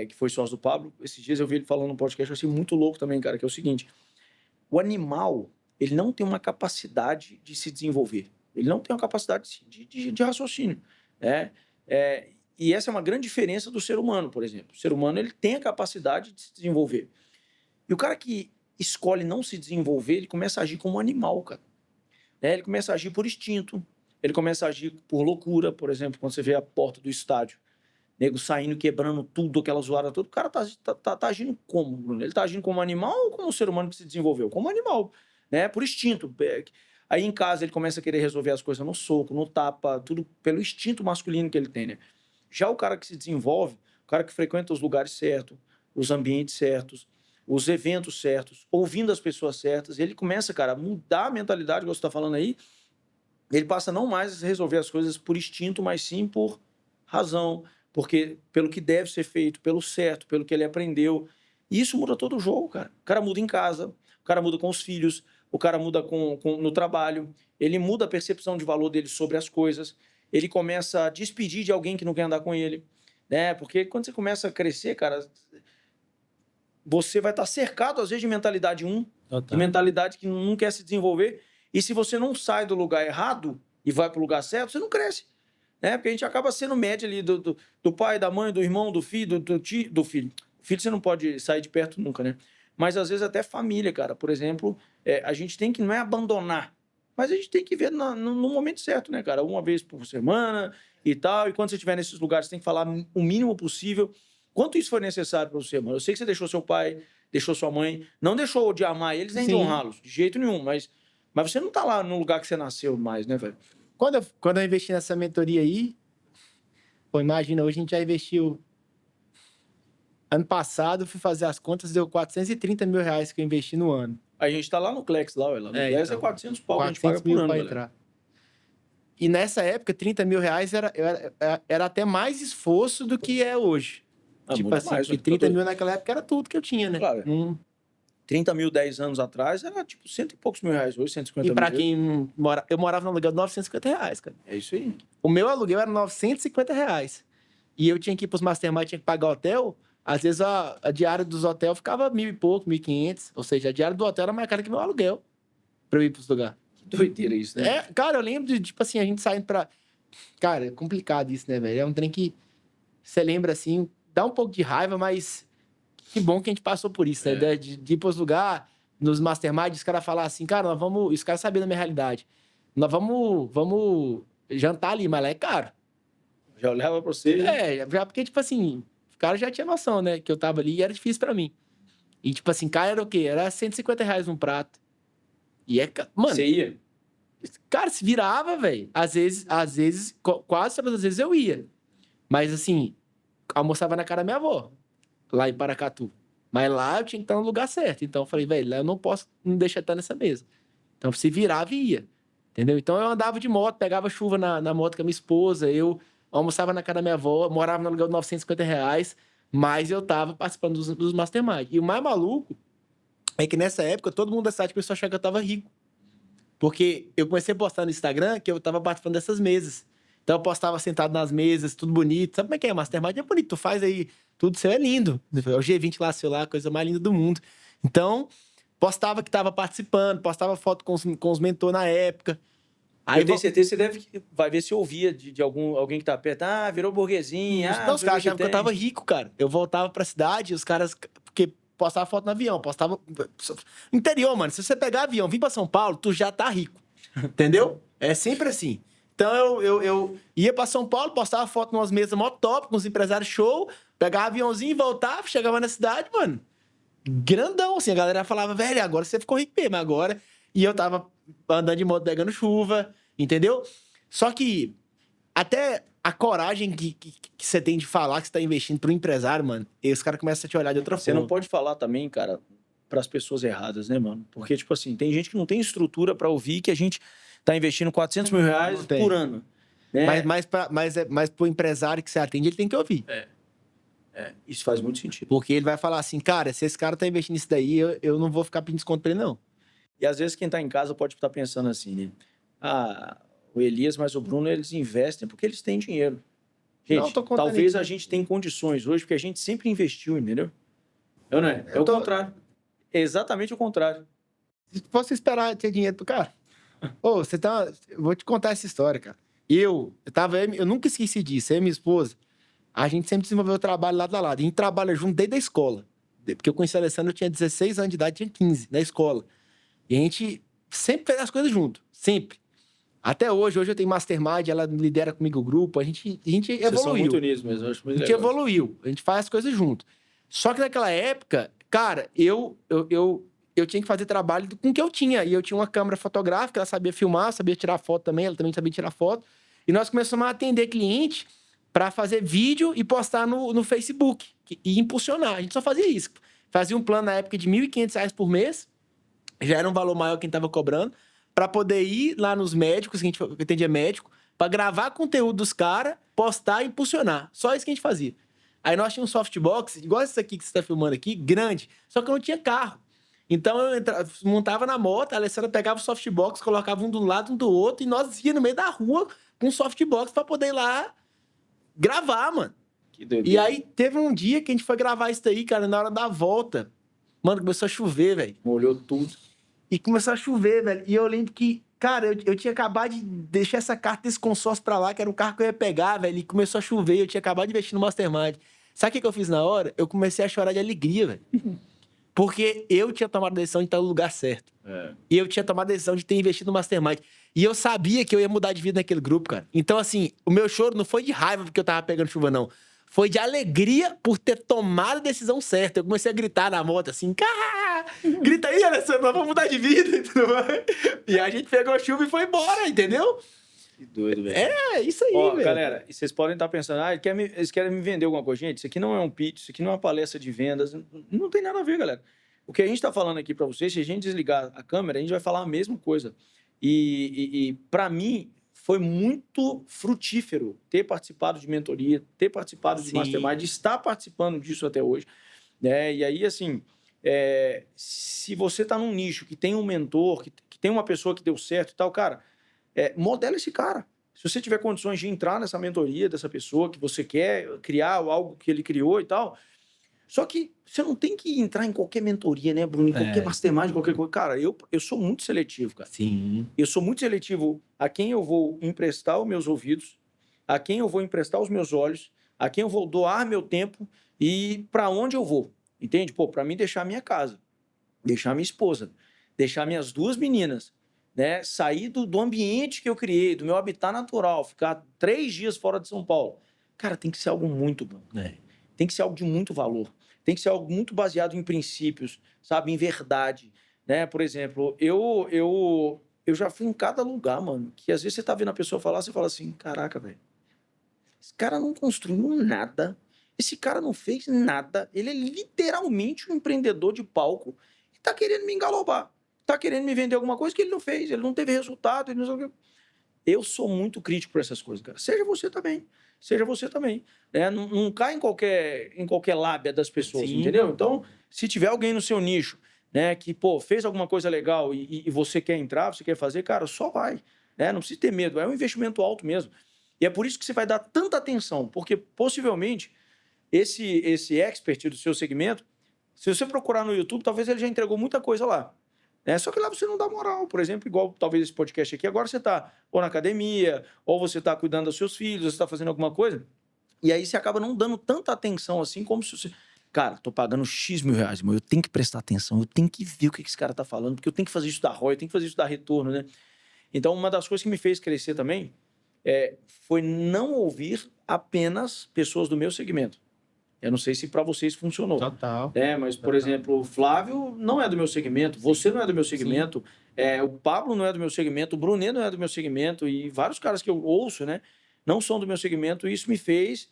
que foi sócio do Pablo, esses dias eu vi ele falando no podcast, eu achei muito louco também, cara, que é o seguinte: o animal, ele não tem uma capacidade de se desenvolver. Ele não tem uma capacidade de raciocínio, né? E essa é uma grande diferença do ser humano, por exemplo. O ser humano, ele tem a capacidade de se desenvolver. E o cara que escolhe não se desenvolver, ele começa a agir como um animal, cara. Ele começa a agir por instinto, ele começa a agir por loucura, por exemplo, quando você vê a porta do estádio, nego saindo, quebrando tudo, aquela zoada toda, o cara tá agindo como, Bruno? Ele tá agindo como animal ou como um ser humano que se desenvolveu? Como animal, né? Por instinto. Aí em casa ele começa a querer resolver as coisas no soco, no tapa, tudo pelo instinto masculino que ele tem, né? Já o cara que se desenvolve, o cara que frequenta os lugares certos, os ambientes certos, os eventos certos, ouvindo as pessoas certas, ele começa, cara, a mudar a mentalidade, como você está falando aí, ele passa não mais a resolver as coisas por instinto, mas sim por razão, porque pelo que deve ser feito, pelo certo, pelo que ele aprendeu. E isso muda todo o jogo, cara. O cara muda em casa, o cara muda com os filhos, o cara muda no trabalho, ele muda a percepção de valor dele sobre as coisas, ele começa a despedir de alguém que não quer andar com ele, né? Porque quando você começa a crescer, cara, você vai estar cercado, às vezes, de mentalidade 1, de mentalidade que não quer se desenvolver. E se você não sai do lugar errado e vai para o lugar certo, você não cresce. Né? Porque a gente acaba sendo média ali do pai, da mãe, do irmão, do filho, do tio, do filho. O filho você não pode sair de perto nunca, né? Mas às vezes até família, cara. Por exemplo, a gente tem que, não é abandonar, mas a gente tem que ver no momento certo, né, cara? Uma vez por semana e tal. E quando você estiver nesses lugares, você tem que falar o mínimo possível. Quanto isso foi necessário para você, mano? Eu sei que você deixou seu pai, deixou sua mãe, não deixou de amar eles nem de honrá-los, de jeito nenhum, mas você não tá lá no lugar que você nasceu mais, né, velho? Quando eu investi nessa mentoria aí, pô, imagina, hoje a gente já investiu... Ano passado, fui fazer as contas, deu 430 mil reais que eu investi no ano. A gente tá lá no Clex, lá, ué. Lá no Clex então, é 400 pau que a gente paga por ano, pra galera. entrar. E nessa época, 30 mil reais era até mais esforço do que é hoje. Tipo assim, mais, porque 30 mil naquela época era tudo que eu tinha, né? Claro. 30 mil 10 anos atrás era tipo cento e poucos mil reais, hoje 150 mil. E pra quem mora... Eu morava no aluguel de 950 reais, cara. É isso aí. O meu aluguel era 950 reais. E eu tinha que ir pros mastermind, tinha que pagar hotel. Às vezes a diária dos hotéis ficava 1.000 e pouco, 1.500. Ou seja, a diária do hotel era mais cara que meu aluguel pra eu ir pros lugares. Que doideira isso, né? Cara, eu lembro de, tipo assim, a gente saindo pra... Cara, é complicado isso, né, velho? É um trem que você lembra, assim, dá um pouco de raiva, mas que bom que a gente passou por isso, né? De ir pros lugares, nos masterminds, os caras falar assim, cara, nós vamos... Os caras sabiam da minha realidade. Nós vamos jantar ali, mas lá é caro. Já olhava pra você. Já porque, tipo assim... O cara já tinha noção, né? Que eu tava ali e era difícil pra mim. E, tipo assim, cara, era o quê? Era 150 reais um prato. E mano... Você ia? Cara, se virava, velho. Às vezes, quase todas as vezes eu ia. Mas, assim, almoçava na casa da minha avó. Lá em Paracatu. Mas lá eu tinha que estar no lugar certo. Então, eu falei, velho, lá eu não posso não deixar de estar nessa mesa. Então, se virava e ia. Entendeu? Então, eu andava de moto, pegava chuva na moto com a minha esposa, eu... almoçava na casa da minha avó, morava no aluguel de 950 reais, mas eu tava participando dos mastermind. E o mais maluco é que nessa época todo mundo da cidade começou a achar que eu tava rico. Porque eu comecei a postar no Instagram que eu tava participando dessas mesas. Então eu postava sentado nas mesas, tudo bonito. Sabe como é que é? Mastermind é bonito. Tu faz aí, tudo seu é lindo. É o G20 lá, seu lá, a coisa mais linda do mundo. Então, postava que tava participando, postava foto com os mentores na época. Aí eu tenho certeza que você vai ver se ouvia de alguém que tá perto. Ah, virou burguesinho. Não, os caras achavam que eu tava rico, cara. Eu voltava pra cidade, os caras... Porque postava foto no avião, postava... Interior, mano. Se você pegar avião, vir pra São Paulo, tu já tá rico. Entendeu? É sempre assim. Então, eu ia pra São Paulo, postava foto numas mesas mó top, com os empresários show, pegava aviãozinho e voltava, chegava na cidade, mano. Grandão, assim. A galera falava, velho, agora você ficou rico mesmo, agora... E eu tava andando de moto, pegando chuva, entendeu? Só que até a coragem que você tem de falar que você tá investindo pro empresário, mano, e os caras começam a te olhar de outra Você forma. não pode falar também, cara, pras pessoas erradas, né, mano? Porque, tipo assim, tem gente que não tem estrutura pra ouvir que a gente tá investindo 400 mil reais por ano. Né? Mas pro empresário que você atende, ele tem que ouvir. Isso faz muito sentido. Porque ele vai falar assim, cara, se esse cara tá investindo nisso daí, eu não vou ficar pedindo desconto pra ele, não. E às vezes quem tá em casa pode estar pensando assim, né? Ah, o Elias, mas o Bruno, eles investem porque eles têm dinheiro. Gente, Não, tô contando talvez isso. a gente tenha condições hoje porque a gente sempre investiu, entendeu? Eu não é? É Eu o tô- contrário. É exatamente o contrário. Se fosse esperar ter dinheiro pro cara. Ô, você tá. Eu vou te contar essa história, cara. Eu nunca esqueci disso. Eu e minha esposa, a gente sempre desenvolveu o trabalho lado a lado. A gente trabalha junto desde a escola. Porque eu conheci a Alessandra, eu tinha 16 anos de idade, tinha 15, na escola. E a gente sempre fez as coisas junto. Sempre. Até hoje eu tenho mastermind, ela lidera comigo o grupo, a gente Vocês são evoluiu. muito unidos mesmo. Eu acho muito A gente legal. evoluiu, a gente faz as coisas junto. Só que naquela época, cara, eu tinha que fazer trabalho com o que eu tinha. E eu tinha uma câmera fotográfica, ela sabia filmar, sabia tirar foto também, ela também sabia tirar foto. E nós começamos a atender cliente para fazer vídeo e postar no Facebook e impulsionar. A gente só fazia isso. Fazia um plano na época de R$ 1.500 por mês, já era um valor maior que a gente estava cobrando, para poder ir lá nos médicos, que a gente atendia médico, para gravar conteúdo dos caras, postar e impulsionar. Só isso que a gente fazia. Aí nós tínhamos um softbox, igual esse aqui que você está filmando aqui, grande, só que eu não tinha carro. Então eu montava na moto, a Alessandra pegava o softbox, colocava um do lado, um do outro, e nós ia no meio da rua com um softbox para poder ir lá gravar, mano. Que doido. E aí teve um dia que a gente foi gravar isso daí, cara, na hora da volta. Mano, começou a chover, velho. Molhou tudo. E começou a chover, velho. E eu lembro que, cara, eu tinha acabado de deixar essa carta desse consórcio pra lá, que era um carro que eu ia pegar, velho. E começou a chover. Eu tinha acabado de investir no Mastermind. Sabe o que eu fiz na hora? Eu comecei a chorar de alegria, velho. Porque eu tinha tomado a decisão de estar no lugar certo. E eu tinha tomado a decisão de ter investido no Mastermind. E eu sabia que eu ia mudar de vida naquele grupo, cara. Então, assim, o meu choro não foi de raiva porque eu tava pegando chuva, não. Foi de alegria por ter tomado a decisão certa. Eu comecei a gritar na moto, assim, "Cá! Grita aí, Alessandro, nós vamos mudar de vida." E tudo mais. E a gente pegou chuva e foi embora, entendeu? Que doido, velho. É, isso aí, Ó, velho. galera, e vocês podem estar pensando, eles querem me vender alguma coisa. Gente, isso aqui não é um pitch, isso aqui não é uma palestra de vendas. Não tem nada a ver, galera. O que a gente está falando aqui para vocês, se a gente desligar a câmera, a gente vai falar a mesma coisa. E para mim, foi muito frutífero ter participado de mentoria, ter participado de Sim. Mastermind, estar participando disso até hoje. Né? E aí, assim, se você está num nicho que tem um mentor, que tem uma pessoa que deu certo e tal, cara, modela esse cara. Se você tiver condições de entrar nessa mentoria dessa pessoa que você quer criar algo que ele criou e tal, só que você não tem que entrar em qualquer mentoria, né, Bruno? Em qualquer mastermind, qualquer coisa. Cara, eu sou muito seletivo, cara. Sim. Eu sou muito seletivo a quem eu vou emprestar os meus ouvidos, a quem eu vou emprestar os meus olhos, a quem eu vou doar meu tempo e para onde eu vou. Entende? Pô, para mim deixar minha casa, deixar minha esposa, deixar minhas 2 meninas, né? Sair do ambiente que eu criei, do meu habitat natural, ficar 3 dias fora de São Paulo. Cara, tem que ser algo muito bom. Tem que ser algo de muito valor. Tem que ser algo muito baseado em princípios, sabe? Em verdade, né? Por exemplo, eu já fui em cada lugar, mano, que às vezes você tá vendo a pessoa falar, você fala assim, caraca, velho, esse cara não construiu nada, esse cara não fez nada, ele é literalmente um empreendedor de palco e tá querendo me engalobar, tá querendo me vender alguma coisa que ele não fez, ele não teve resultado, ele não sei o quê. Eu sou muito crítico por essas coisas, cara. Seja você também. Seja você também. Não cai em qualquer lábia das pessoas, Sim. entendeu? Então, se tiver alguém no seu nicho, né? Que, pô, fez alguma coisa legal e você quer entrar, você quer fazer, cara, só vai, né? Não precisa ter medo, é um investimento alto mesmo. E é por isso que você vai dar tanta atenção, porque possivelmente esse expert do seu segmento, se você procurar no YouTube, talvez ele já entregou muita coisa lá. Só que lá você não dá moral, por exemplo, igual talvez esse podcast aqui. Agora você está ou na academia, ou você está cuidando dos seus filhos, você está fazendo alguma coisa, e aí você acaba não dando tanta atenção assim, como se você... Cara, tô pagando X mil reais, mas eu tenho que prestar atenção, eu tenho que ver o que esse cara tá falando, porque eu tenho que fazer isso dar ROI, eu tenho que fazer isso dar retorno, né? Então, uma das coisas que me fez crescer também foi não ouvir apenas pessoas do meu segmento. Eu não sei se para vocês funcionou. Total. Mas, por exemplo, o Flávio não é do meu segmento, você não é do meu segmento, o Pablo não é do meu segmento, o Brunet não é do meu segmento, e vários caras que eu ouço, né, não são do meu segmento, e isso me fez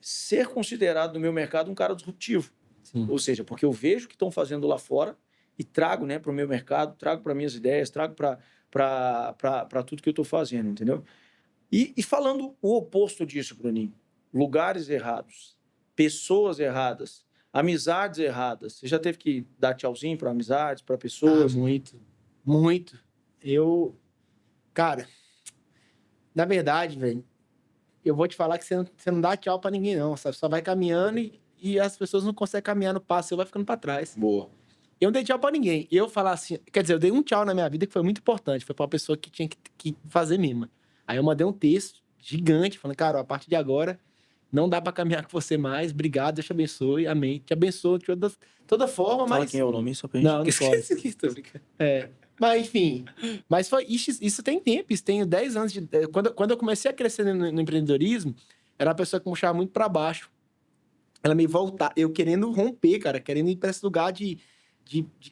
ser considerado no meu mercado um cara disruptivo. Sim. Ou seja, porque eu vejo o que estão fazendo lá fora e trago, né, para o meu mercado, trago para minhas ideias, trago para tudo que eu estou fazendo, entendeu? E falando o oposto disso, Bruninho, lugares errados, pessoas erradas, amizades erradas. Você já teve que dar tchauzinho para amizades, para pessoas? Muito. Cara, na verdade, velho, eu vou te falar que você não dá tchau pra ninguém, não, sabe? Só vai caminhando e as pessoas não conseguem caminhar no passo, você vai ficando pra trás. Boa. Eu não dei tchau pra ninguém. Eu falar assim... Quer dizer, eu dei um tchau na minha vida que foi muito importante. Foi pra uma pessoa que tinha que fazer mesmo. Aí eu mandei um texto gigante, falando, cara, a partir de agora, não dá pra caminhar com você mais. Obrigado, Deus te abençoe. Amém. Te abençoe de toda forma, mas... Fala quem é o nome, só pra gente... Não pode. Tô brincando. Mas, enfim. Mas foi isso tem tempo. Isso tem 10 anos de... Quando eu comecei a crescer no empreendedorismo, era uma pessoa que me puxava muito pra baixo. Ela me voltar... Eu querendo romper, cara. Querendo ir pra esse lugar de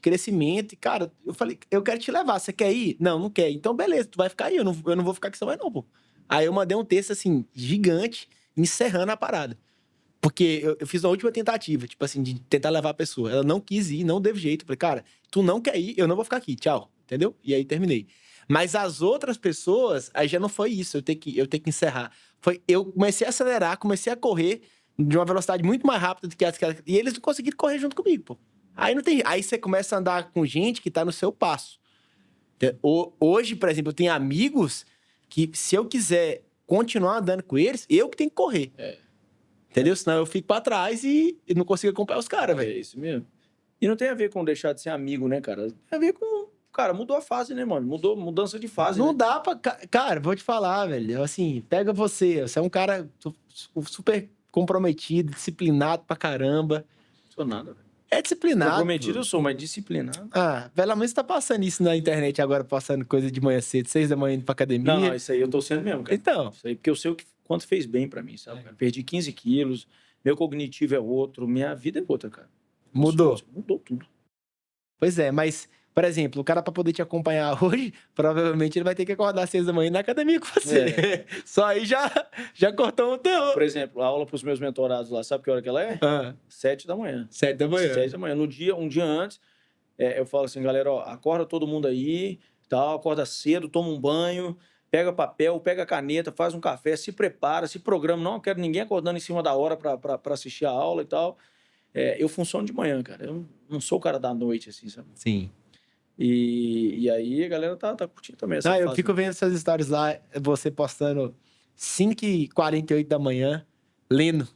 crescimento. E, cara, eu falei, eu quero te levar. Você quer ir? Não, não quer. Então, beleza. Tu vai ficar aí. Eu não vou ficar aqui só mais não, pô. Aí eu mandei um texto, assim, gigante, encerrando a parada. Porque eu fiz a última tentativa, tipo assim, de tentar levar a pessoa. Ela não quis ir, não teve jeito. Eu falei, cara, tu não quer ir, eu não vou ficar aqui, tchau. Entendeu? E aí terminei. Mas as outras pessoas, aí já não foi isso, eu tenho que encerrar. Eu comecei a acelerar, comecei a correr de uma velocidade muito mais rápida do que as caras. E eles não conseguiram correr junto comigo, pô. Aí não tem. Aí você começa a andar com gente que tá no seu passo. Hoje, por exemplo, eu tenho amigos que, se eu quiser continuar andando com eles, eu que tenho que correr. Entendeu? Senão eu fico pra trás e não consigo acompanhar os caras, velho. É isso mesmo. E não tem a ver com deixar de ser amigo, né, cara? Tem a ver com... Cara, mudou a fase, né, mano? Mudança de fase, Não né? dá pra... Cara, vou te falar, velho. Assim, pega você. Você é um cara super comprometido, disciplinado pra caramba. Não sou nada, velho. É disciplinado. Comprometido eu sou, mas disciplinado... Pelo menos tá passando isso na internet agora, passando coisa de manhã cedo, 6 da manhã indo pra academia. Não, isso aí eu tô sendo mesmo, cara. Então. Isso aí, porque eu sei quanto fez bem pra mim, sabe? Cara? Perdi 15 quilos, meu cognitivo é outro, minha vida é outra, cara. Mudou. Mudou tudo. Pois é, mas, por exemplo, o cara pra poder te acompanhar hoje, provavelmente ele vai ter que acordar às 6 da manhã na academia com você. Só aí já cortou o teu. Por exemplo, a aula pros meus mentorados lá, sabe que hora que ela é? 7 da manhã. 7 da manhã. 7 da manhã. Um dia antes, eu falo assim, galera, ó, acorda todo mundo aí, tal, acorda cedo, toma um banho, pega papel, pega caneta, faz um café, se prepara, se programa. Não quero ninguém acordando em cima da hora pra assistir a aula e tal. Eu funciono de manhã, cara. Eu não sou o cara da noite, assim, sabe? Sim. E aí a galera tá curtindo também essa fase. Eu fico vendo essas histórias lá, você postando 5h48 da manhã, lendo.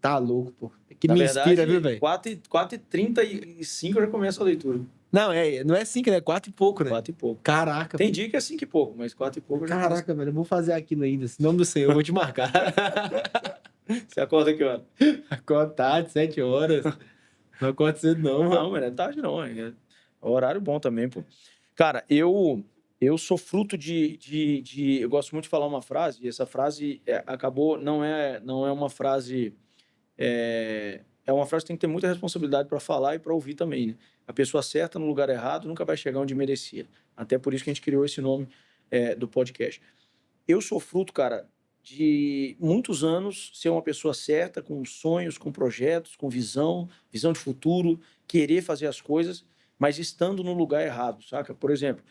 Tá louco, pô. Que me inspira, viu, velho? 4h35 eu já começo a leitura. Não é 5, né? 4 e pouco, né? 4 e pouco. Caraca. Tem dia que é 5 e pouco, mas 4 e pouco eu já Caraca, velho, eu vou fazer aquilo ainda. Em nome do Senhor, eu vou te marcar. Você acorda que hora? Acordo tarde, 7 horas. Não acordo cedo, não, mano. Não, mano, é tarde não. É horário bom também, pô. Cara, eu sou fruto eu gosto muito de falar uma frase, e essa frase acabou, não é uma frase... É uma frase que tem que ter muita responsabilidade para falar e para ouvir também, né? A pessoa certa no lugar errado nunca vai chegar onde merecia. Até por isso que a gente criou esse nome do podcast. Eu sou fruto, cara, de muitos anos ser uma pessoa certa, com sonhos, com projetos, com visão de futuro, querer fazer as coisas, mas estando no lugar errado, saca? Por exemplo,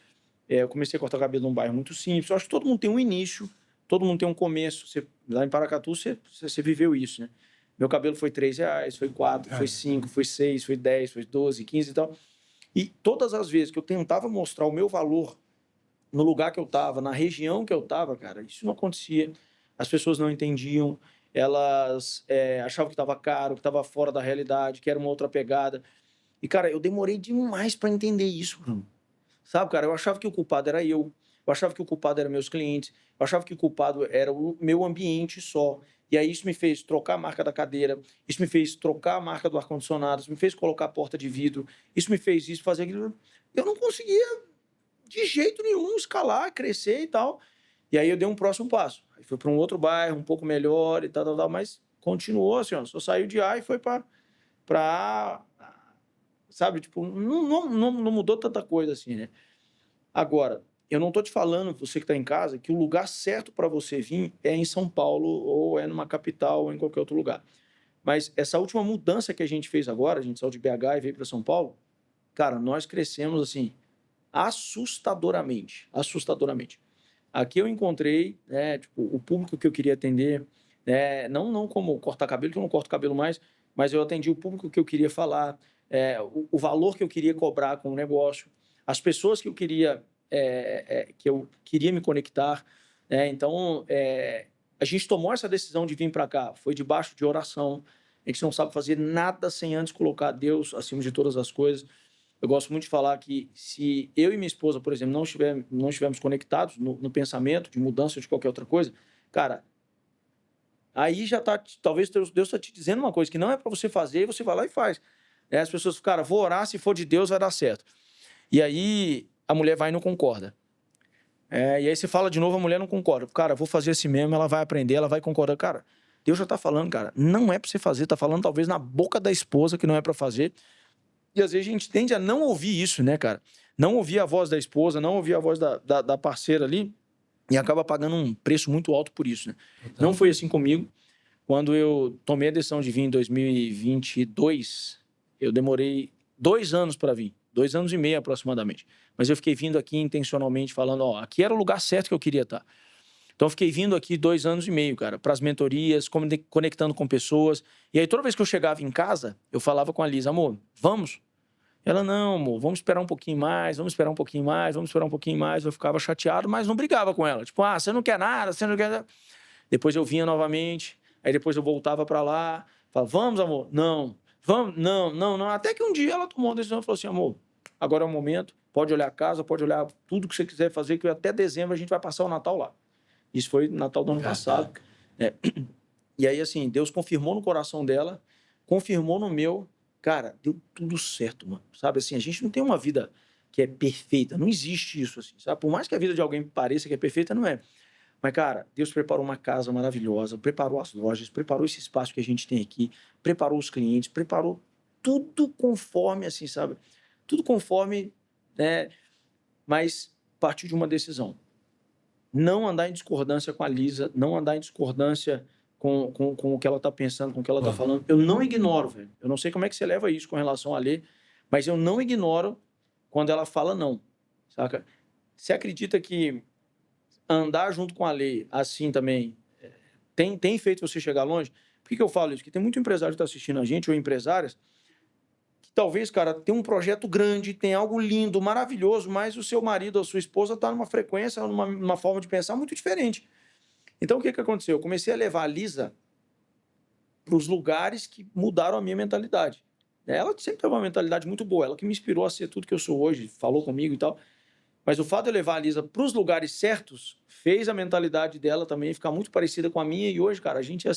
eu comecei a cortar o cabelo num bairro muito simples. Eu acho que todo mundo tem um início, todo mundo tem um começo. Lá em Paracatu, você viveu isso, né? Meu cabelo foi R$3, foi 4, foi 5, foi 6, foi 10, foi 12, 15 e tal. E todas as vezes que eu tentava mostrar o meu valor no lugar que eu estava, na região que eu estava, cara, isso não acontecia. As pessoas não entendiam, elas achavam que estava caro, que estava fora da realidade, que era uma outra pegada. E, cara, eu demorei demais para entender isso, Bruno. Sabe, cara, eu achava que o culpado era eu achava que o culpado era meus clientes, eu achava que o culpado era o meu ambiente só. E aí isso me fez trocar a marca da cadeira, isso me fez trocar a marca do ar-condicionado, isso me fez colocar a porta de vidro, isso me fez isso, fazer aquilo. Eu não conseguia de jeito nenhum escalar, crescer e tal. E aí eu dei um próximo passo. Aí fui para um outro bairro, um pouco melhor e tal, mas continuou assim, ó, só saiu de A e foi para A, sabe? Tipo, não mudou tanta coisa assim, né? Agora, eu não estou te falando, você que está em casa, que o lugar certo para você vir é em São Paulo, ou é numa capital, ou em qualquer outro lugar. Mas essa última mudança que a gente fez agora, a gente saiu de BH e veio para São Paulo, cara, nós crescemos assim, assustadoramente. Assustadoramente. Aqui eu encontrei, né, tipo, o público que eu queria atender, né, não como cortar cabelo, que eu não corto cabelo mais, mas eu atendi o público que eu queria falar, o valor que eu queria cobrar com o negócio, as pessoas que eu queria me conectar. Então, a gente tomou essa decisão de vir para cá, foi debaixo de oração. A gente não sabe fazer nada sem antes colocar Deus acima de todas as coisas. Eu gosto muito de falar que se eu e minha esposa, por exemplo, não estivermos conectados no pensamento de mudança ou de qualquer outra coisa, cara, aí já tá, talvez Deus está te dizendo uma coisa que não é para você fazer e você vai lá e faz. As pessoas, cara, vou orar, se for de Deus vai dar certo. E aí a mulher vai e não concorda. E aí você fala de novo, a mulher não concorda. Cara, vou fazer assim mesmo, ela vai aprender, ela vai concordar. Cara, Deus já tá falando, cara, não é para você fazer, tá falando talvez na boca da esposa que não é para fazer. E às vezes a gente tende a não ouvir isso, né, cara? Não ouvir a voz da esposa, não ouvir a voz da parceira ali e acaba pagando um preço muito alto por isso, né? Então, não foi assim comigo. Quando eu tomei a decisão de vir em 2022, eu demorei 2 anos para vir. 2 anos e meio aproximadamente. Mas eu fiquei vindo aqui intencionalmente falando, ó, aqui era o lugar certo que eu queria estar. Então eu fiquei vindo aqui 2 anos e meio, cara, para as mentorias, conectando com pessoas. E aí toda vez que eu chegava em casa, eu falava com a Liz, amor, vamos? Ela, não, amor, vamos esperar um pouquinho mais, vamos esperar um pouquinho mais, vamos esperar um pouquinho mais. Eu ficava chateado, mas não brigava com ela. Tipo, você não quer nada, você não quer nada. Depois eu vinha novamente, aí depois eu voltava para lá, falava, vamos, amor? Não. Vamos? Não. Até que um dia ela tomou uma decisão e falou assim, amor, agora é o momento, pode olhar a casa, pode olhar tudo que você quiser fazer, que até dezembro a gente vai passar o Natal lá. Isso foi no Natal do ano passado. E aí, assim, Deus confirmou no coração dela, confirmou no meu. Cara, deu tudo certo, mano. Sabe, assim, a gente não tem uma vida que é perfeita. Não existe isso, assim, sabe? Por mais que a vida de alguém pareça que é perfeita, não é. Mas, cara, Deus preparou uma casa maravilhosa, preparou as lojas, preparou esse espaço que a gente tem aqui, preparou os clientes, preparou tudo conforme, assim, sabe? Tudo conforme, né? Mas partiu de uma decisão. Não andar em discordância com a Lisa, não andar em discordância com o que ela está pensando, com o que ela está falando. Eu não ignoro, velho. Eu não sei como é que você leva isso com relação a Lê, mas eu não ignoro quando ela fala não, saca? Você acredita que andar junto com a Lê assim também tem feito você chegar longe? Por que eu falo isso? Porque tem muito empresário que está assistindo a gente, ou empresárias, que talvez, cara, tem um projeto grande, tem algo lindo, maravilhoso, mas o seu marido ou a sua esposa está numa frequência, numa forma de pensar muito diferente. Então, o que aconteceu? Eu comecei a levar a Lisa para os lugares que mudaram a minha mentalidade. Ela sempre teve uma mentalidade muito boa, ela que me inspirou a ser tudo que eu sou hoje, falou comigo e tal. Mas o fato de eu levar a Lisa para os lugares certos fez a mentalidade dela também ficar muito parecida com a minha. E hoje, cara, a gente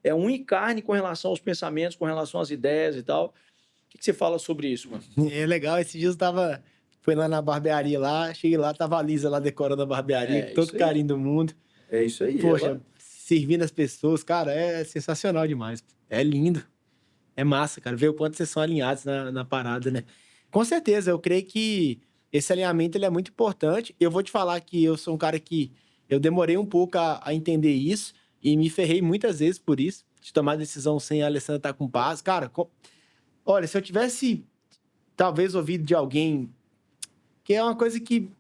é um e carne com relação aos pensamentos, com relação às ideias e tal. O que você fala sobre isso, mano? É legal, esses dias fui lá na barbearia lá, cheguei lá, tava a Lisa lá decorando a barbearia, com todo carinho do mundo. É isso aí. Poxa, servindo as pessoas, cara, é sensacional demais. É lindo. É massa, cara, ver o quanto vocês são alinhados na parada, né? Com certeza, eu creio que esse alinhamento ele é muito importante. Eu vou te falar que eu sou um cara que eu demorei um pouco a entender isso e me ferrei muitas vezes por isso, de tomar decisão sem a Alessandra estar com paz. Cara, olha, se eu tivesse talvez ouvido de alguém, que é uma coisa que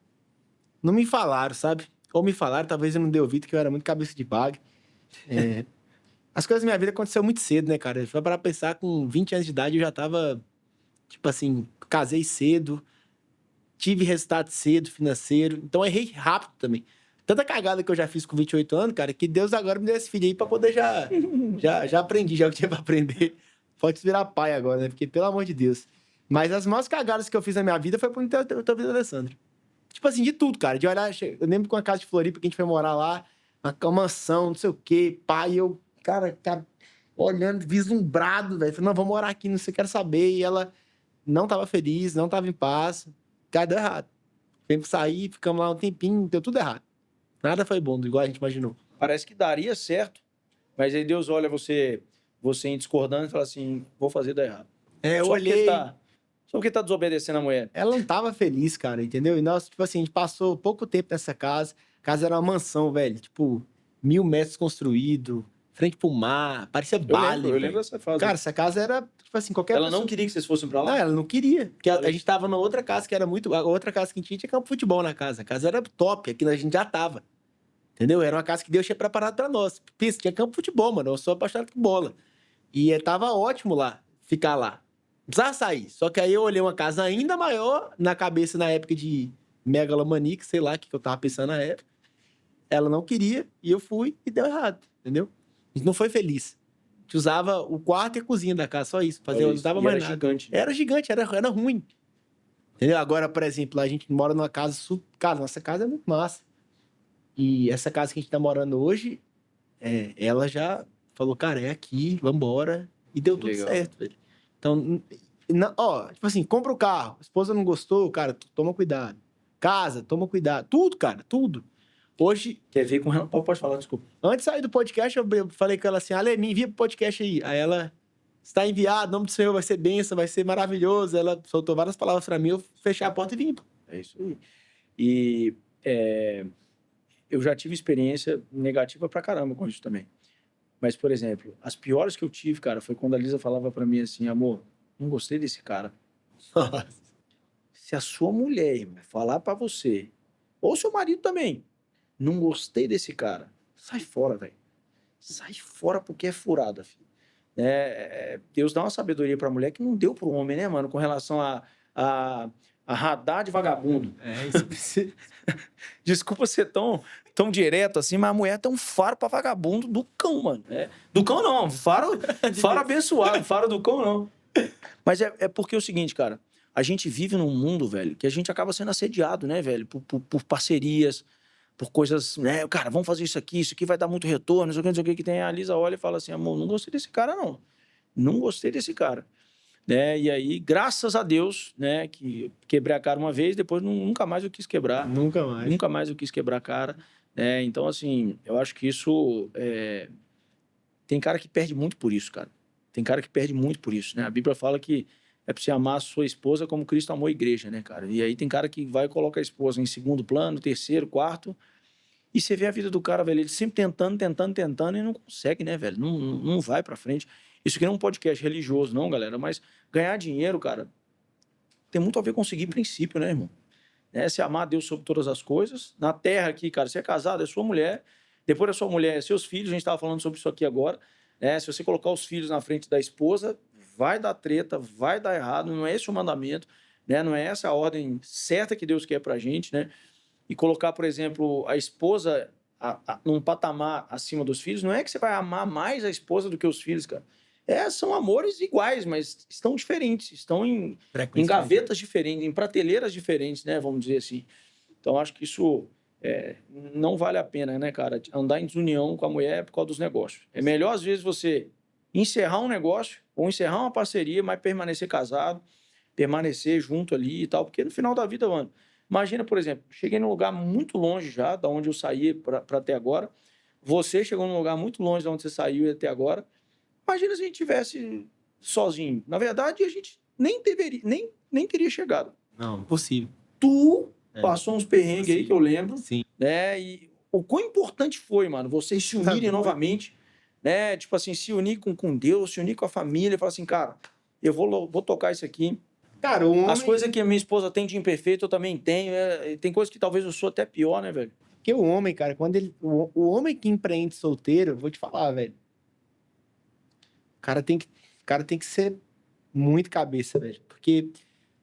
não me falaram, sabe? Ou me falaram, talvez eu não dei ouvido, que eu era muito cabeça de bagre. As coisas da minha vida aconteceram muito cedo, né, cara? Foi para pensar, com 20 anos de idade eu já tava, tipo assim, casei cedo, tive resultado cedo, financeiro, então errei rápido também. Tanta cagada que eu já fiz com 28 anos, cara, que Deus agora me deu esse filho aí pra poder já aprendi, já o que tinha pra aprender. Pode virar pai agora, né? Porque, pelo amor de Deus. Mas as maiores cagadas que eu fiz na minha vida foi por não ter ouvido o Alessandro. Tipo assim, de tudo, cara. De olhar, eu lembro com a casa de Floripa que a gente foi morar lá, uma mansão, não sei o quê, pai, eu, cara, olhando, vislumbrado, velho. Falei, não, vou morar aqui, não sei, quero saber. E ela não tava feliz, não tava em paz. Cara, deu errado. Tivemos que sair, ficamos lá um tempinho, deu tudo errado. Nada foi bom, igual a gente imaginou. Parece que daria certo, mas aí Deus olha você em discordando e fala assim, vou fazer dar errado. Eu Só olhei... Só porque tá desobedecendo a mulher. Ela não tava feliz, cara, entendeu? E nós, tipo assim, a gente passou pouco tempo nessa casa. A casa era uma mansão, velho. Tipo, 1.000 metros construído, frente pro mar, parecia Bali. Eu lembro dessa fase. Cara, essa casa era, tipo assim, qualquer Ela pessoa... não queria que vocês fossem pra lá? Não, ela não queria. Porque a gente tava na outra casa que era muito... A outra casa que a gente tinha campo de futebol na casa. A casa era top, aqui a gente já tava. Entendeu? Era uma casa que Deus tinha preparado pra nós. Pensa, tinha campo de futebol, mano. Eu sou apaixonado por bola. E tava ótimo lá, ficar lá. Precisava sair. Só que aí eu olhei uma casa ainda maior na cabeça na época de megalomania, sei lá o que eu tava pensando na época. Ela não queria e eu fui e deu errado, entendeu? A gente não foi feliz. A gente usava o quarto e a cozinha da casa, só isso. Fazia, não dava mais era nada. Gigante. Era gigante, era ruim. Entendeu? Agora, por exemplo, a gente mora numa casa... Cara, nossa casa é muito massa. E essa casa que a gente tá morando hoje, ela já falou, cara, é aqui, vambora. E deu tudo Legal. certo, velho. Então, tipo assim, compra o carro, a esposa não gostou, cara, toma cuidado. Casa, toma cuidado. Tudo, cara, tudo. Hoje... Quer ver com ela? Pode falar, desculpa. Antes de sair do podcast, eu falei com ela assim, Ale, me envia pro podcast aí. Aí ela, está enviado, em nome do Senhor, vai ser bênção, vai ser maravilhoso. Ela soltou várias palavras pra mim, eu fechei a porta e vim. É isso aí. E eu já tive experiência negativa pra caramba com isso também. Mas, por exemplo, as piores que eu tive, cara, foi quando a Lisa falava pra mim assim, amor, não gostei desse cara. Se a sua mulher, irmão, falar pra você, ou seu marido também, não gostei desse cara, sai fora, velho. Sai fora porque é furada, filho. Deus dá uma sabedoria pra mulher que não deu pro homem, né, mano? Com relação a radar de vagabundo. Isso. Desculpa ser tão direto assim, mas a mulher tem um faro pra vagabundo do cão, mano. Do cão não, faro abençoado, faro do cão não. Mas é porque é o seguinte, cara, a gente vive num mundo, velho, que a gente acaba sendo assediado, né, velho, por parcerias, por coisas, né, cara, vamos fazer isso aqui vai dar muito retorno, não sei o que tem. A Lisa olha e fala assim, amor, não gostei desse cara, não. Não gostei desse cara. E aí, graças a Deus, né, que quebrei a cara uma vez, depois nunca mais eu quis quebrar. Nunca mais. Nunca mais eu quis quebrar a cara. Então, assim, eu acho que isso... Tem cara que perde muito por isso, cara. Tem cara que perde muito por isso, né? A Bíblia fala que é pra você amar a sua esposa como Cristo amou a igreja, né, cara? E aí tem cara que vai e coloca a esposa em segundo plano, terceiro, quarto, e você vê a vida do cara, velho, ele sempre tentando e não consegue, né, velho? Não vai pra frente. Isso aqui não é um podcast religioso, não, galera, mas ganhar dinheiro, cara, tem muito a ver com seguir princípio, né, irmão? Se amar a Deus sobre todas as coisas. Na terra aqui, cara, você é casado, é sua mulher. Depois da sua mulher, é seus filhos. A gente estava falando sobre isso aqui agora. Se você colocar os filhos na frente da esposa, vai dar treta, vai dar errado. Não é esse o mandamento, né? Não é essa a ordem certa que Deus quer pra gente, né? E colocar, por exemplo, a esposa num patamar acima dos filhos, não é que você vai amar mais a esposa do que os filhos, cara. São amores iguais, mas estão diferentes, estão em gavetas diferentes, em prateleiras diferentes, né? Vamos dizer assim. Então, acho que isso não vale a pena, né, cara? Andar em desunião com a mulher por causa dos negócios. É melhor, às vezes, você encerrar um negócio ou encerrar uma parceria, mas permanecer casado, permanecer junto ali e tal, porque no final da vida, mano, imagina, por exemplo, cheguei num lugar muito longe já, da onde eu saí para até agora, você chegou num lugar muito longe da onde você saiu e até agora. Imagina se a gente tivesse sozinho. Na verdade, a gente nem teria chegado. Não, impossível. Tu passou uns perrengues aí que eu lembro. Sim. Né? E o quão importante foi, mano, vocês se unirem novamente, né? Tipo assim, se unir com Deus, se unir com a família, falar assim, cara, eu vou tocar isso aqui. Cara, o homem... As coisas que a minha esposa tem de imperfeito, eu também tenho. Tem coisas que talvez eu sou até pior, né, velho? Porque o homem, cara, quando ele... O homem que empreende solteiro, vou te falar, velho, o cara tem que ser muito cabeça, velho. Porque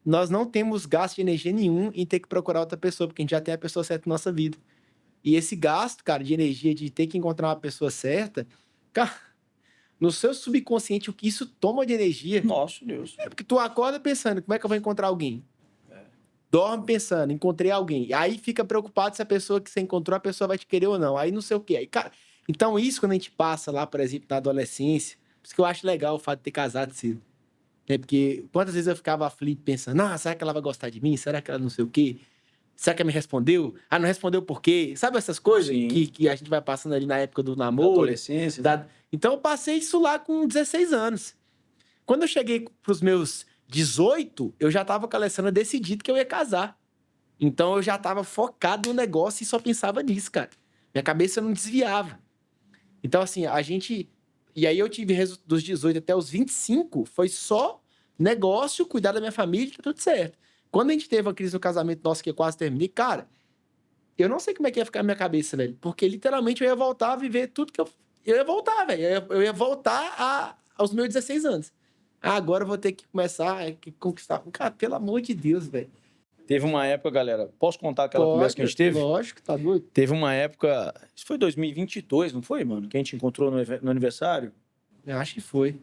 nós não temos gasto de energia nenhum em ter que procurar outra pessoa, porque a gente já tem a pessoa certa na nossa vida. E esse gasto, cara, de energia, de ter que encontrar uma pessoa certa, cara, no seu subconsciente, o que isso toma de energia... Nossa, Deus. É porque tu acorda pensando, como é que eu vou encontrar alguém? Dorme pensando, encontrei alguém. Aí fica preocupado se a pessoa que você encontrou, a pessoa vai te querer ou não. Aí não sei o quê. Aí, cara, então isso quando a gente passa lá, por exemplo, na adolescência, por isso que eu acho legal o fato de ter casado cedo. Né? Porque quantas vezes eu ficava aflito pensando, será que ela vai gostar de mim? Será que ela não sei o quê? Será que ela me respondeu? Ah, não respondeu por quê? Sabe essas coisas que a gente vai passando ali na época do namoro? Da adolescência. Então eu passei isso lá com 16 anos. Quando eu cheguei pros meus 18, eu já tava com a Alessandra decidido que eu ia casar. Então eu já tava focado no negócio e só pensava nisso, cara. Minha cabeça não desviava. Então, assim, a gente... E aí eu tive dos 18 até os 25, foi só negócio, cuidar da minha família, tá tudo certo. Quando a gente teve a crise no casamento nosso, que eu quase terminei, cara, eu não sei como é que ia ficar a minha cabeça, velho. Porque literalmente eu ia voltar a viver tudo que eu ia voltar, velho. Eu ia voltar aos meus 16 anos. Agora eu vou ter que começar a conquistar. Cara, pelo amor de Deus, velho. Teve uma época, galera... Posso contar aquela conversa que a gente teve? Lógico, tá doido. Teve uma época... Isso foi 2022, não foi, mano? Que a gente encontrou no aniversário. Eu acho que foi.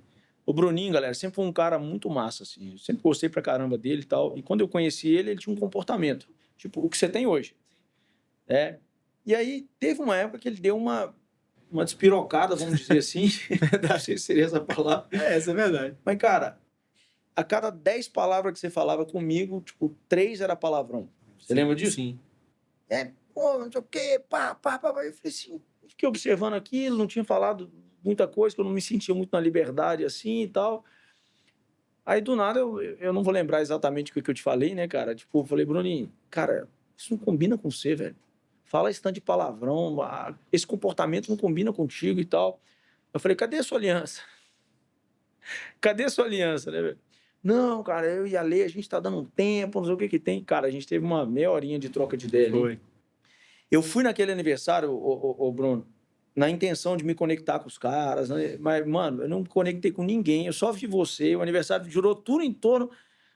O Bruninho, galera, sempre foi um cara muito massa, assim. Eu sempre gostei pra caramba dele e tal. E quando eu conheci ele, ele tinha um comportamento. Tipo, o que você tem hoje. E aí, teve uma época que ele deu uma despirocada, vamos dizer assim. Não sei se seria essa palavra. Essa é verdade. Mas, cara, a cada 10 palavras que você falava comigo, tipo, 3 era palavrão. Você lembra disso? Sim. Pô, não sei o quê, pá. Eu falei assim, fiquei observando aquilo, não tinha falado muita coisa, que eu não me sentia muito na liberdade assim e tal. Aí, do nada, eu não vou lembrar exatamente o que eu te falei, né, cara? Tipo, eu falei, Bruninho, cara, isso não combina com você, velho. Fala esse tanto de palavrão, esse comportamento não combina contigo e tal. Eu falei, cadê a sua aliança? Cadê a sua aliança, né, velho? Não, cara, eu e a Lê, a gente tá dando um tempo, não sei o que tem. Cara, a gente teve uma meia horinha de troca de ideia ali. Foi. Eu fui naquele aniversário, o Bruno, na intenção de me conectar com os caras, né? Mas, mano, eu não me conectei com ninguém, eu só vi você, o aniversário girou tudo em torno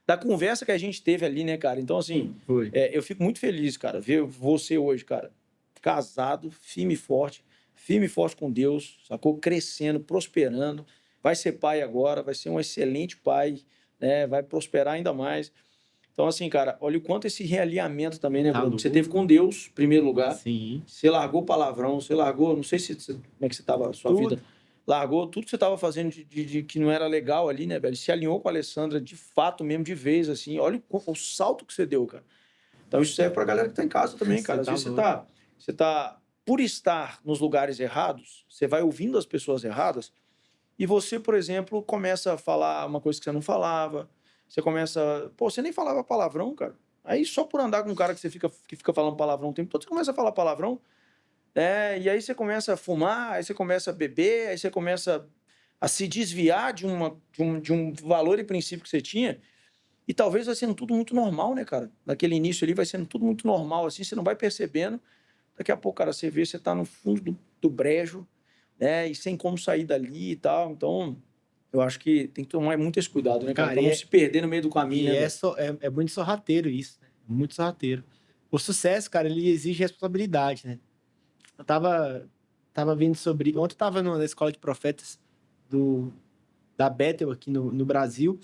da conversa que a gente teve ali, né, cara? Então, assim, eu fico muito feliz, cara, ver você hoje, cara, casado, firme e forte com Deus, sacou? Crescendo, prosperando, vai ser pai agora, vai ser um excelente pai, né? Vai prosperar ainda mais. Então, assim, cara, olha o quanto esse realinhamento também, né, Bruno? Você teve com Deus, em primeiro lugar. Sim. Você largou palavrão, você largou, não sei como é que você estava a sua vida. Largou tudo que você estava fazendo de que não era legal ali, né, velho? Se alinhou com a Alessandra de fato mesmo, de vez, assim. Olha o salto que você deu, cara. Então, isso serve pra galera que tá em casa também, cara. Às vezes você tá, por estar nos lugares errados, você vai ouvindo as pessoas erradas e você, por exemplo, começa a falar uma coisa que você não falava. Você começa... Pô, você nem falava palavrão, cara. Aí só por andar com um cara que fica falando palavrão o tempo todo, você começa a falar palavrão. E aí você começa a fumar, aí você começa a beber, aí você começa a se desviar de um valor e princípio que você tinha. E talvez vai sendo tudo muito normal, né, cara? Naquele início ali vai sendo tudo muito normal, assim, você não vai percebendo. Daqui a pouco, cara, você vê, você tá no fundo do brejo, né? E sem como sair dali e tal. Então... Eu acho que tem que tomar muito esse cuidado, né, cara? Pra não se perder no meio do caminho, né? É muito sorrateiro isso, né? Muito sorrateiro. O sucesso, cara, ele exige responsabilidade, né? Eu tava vendo sobre... Ontem eu tava na escola de profetas da Bethel aqui no Brasil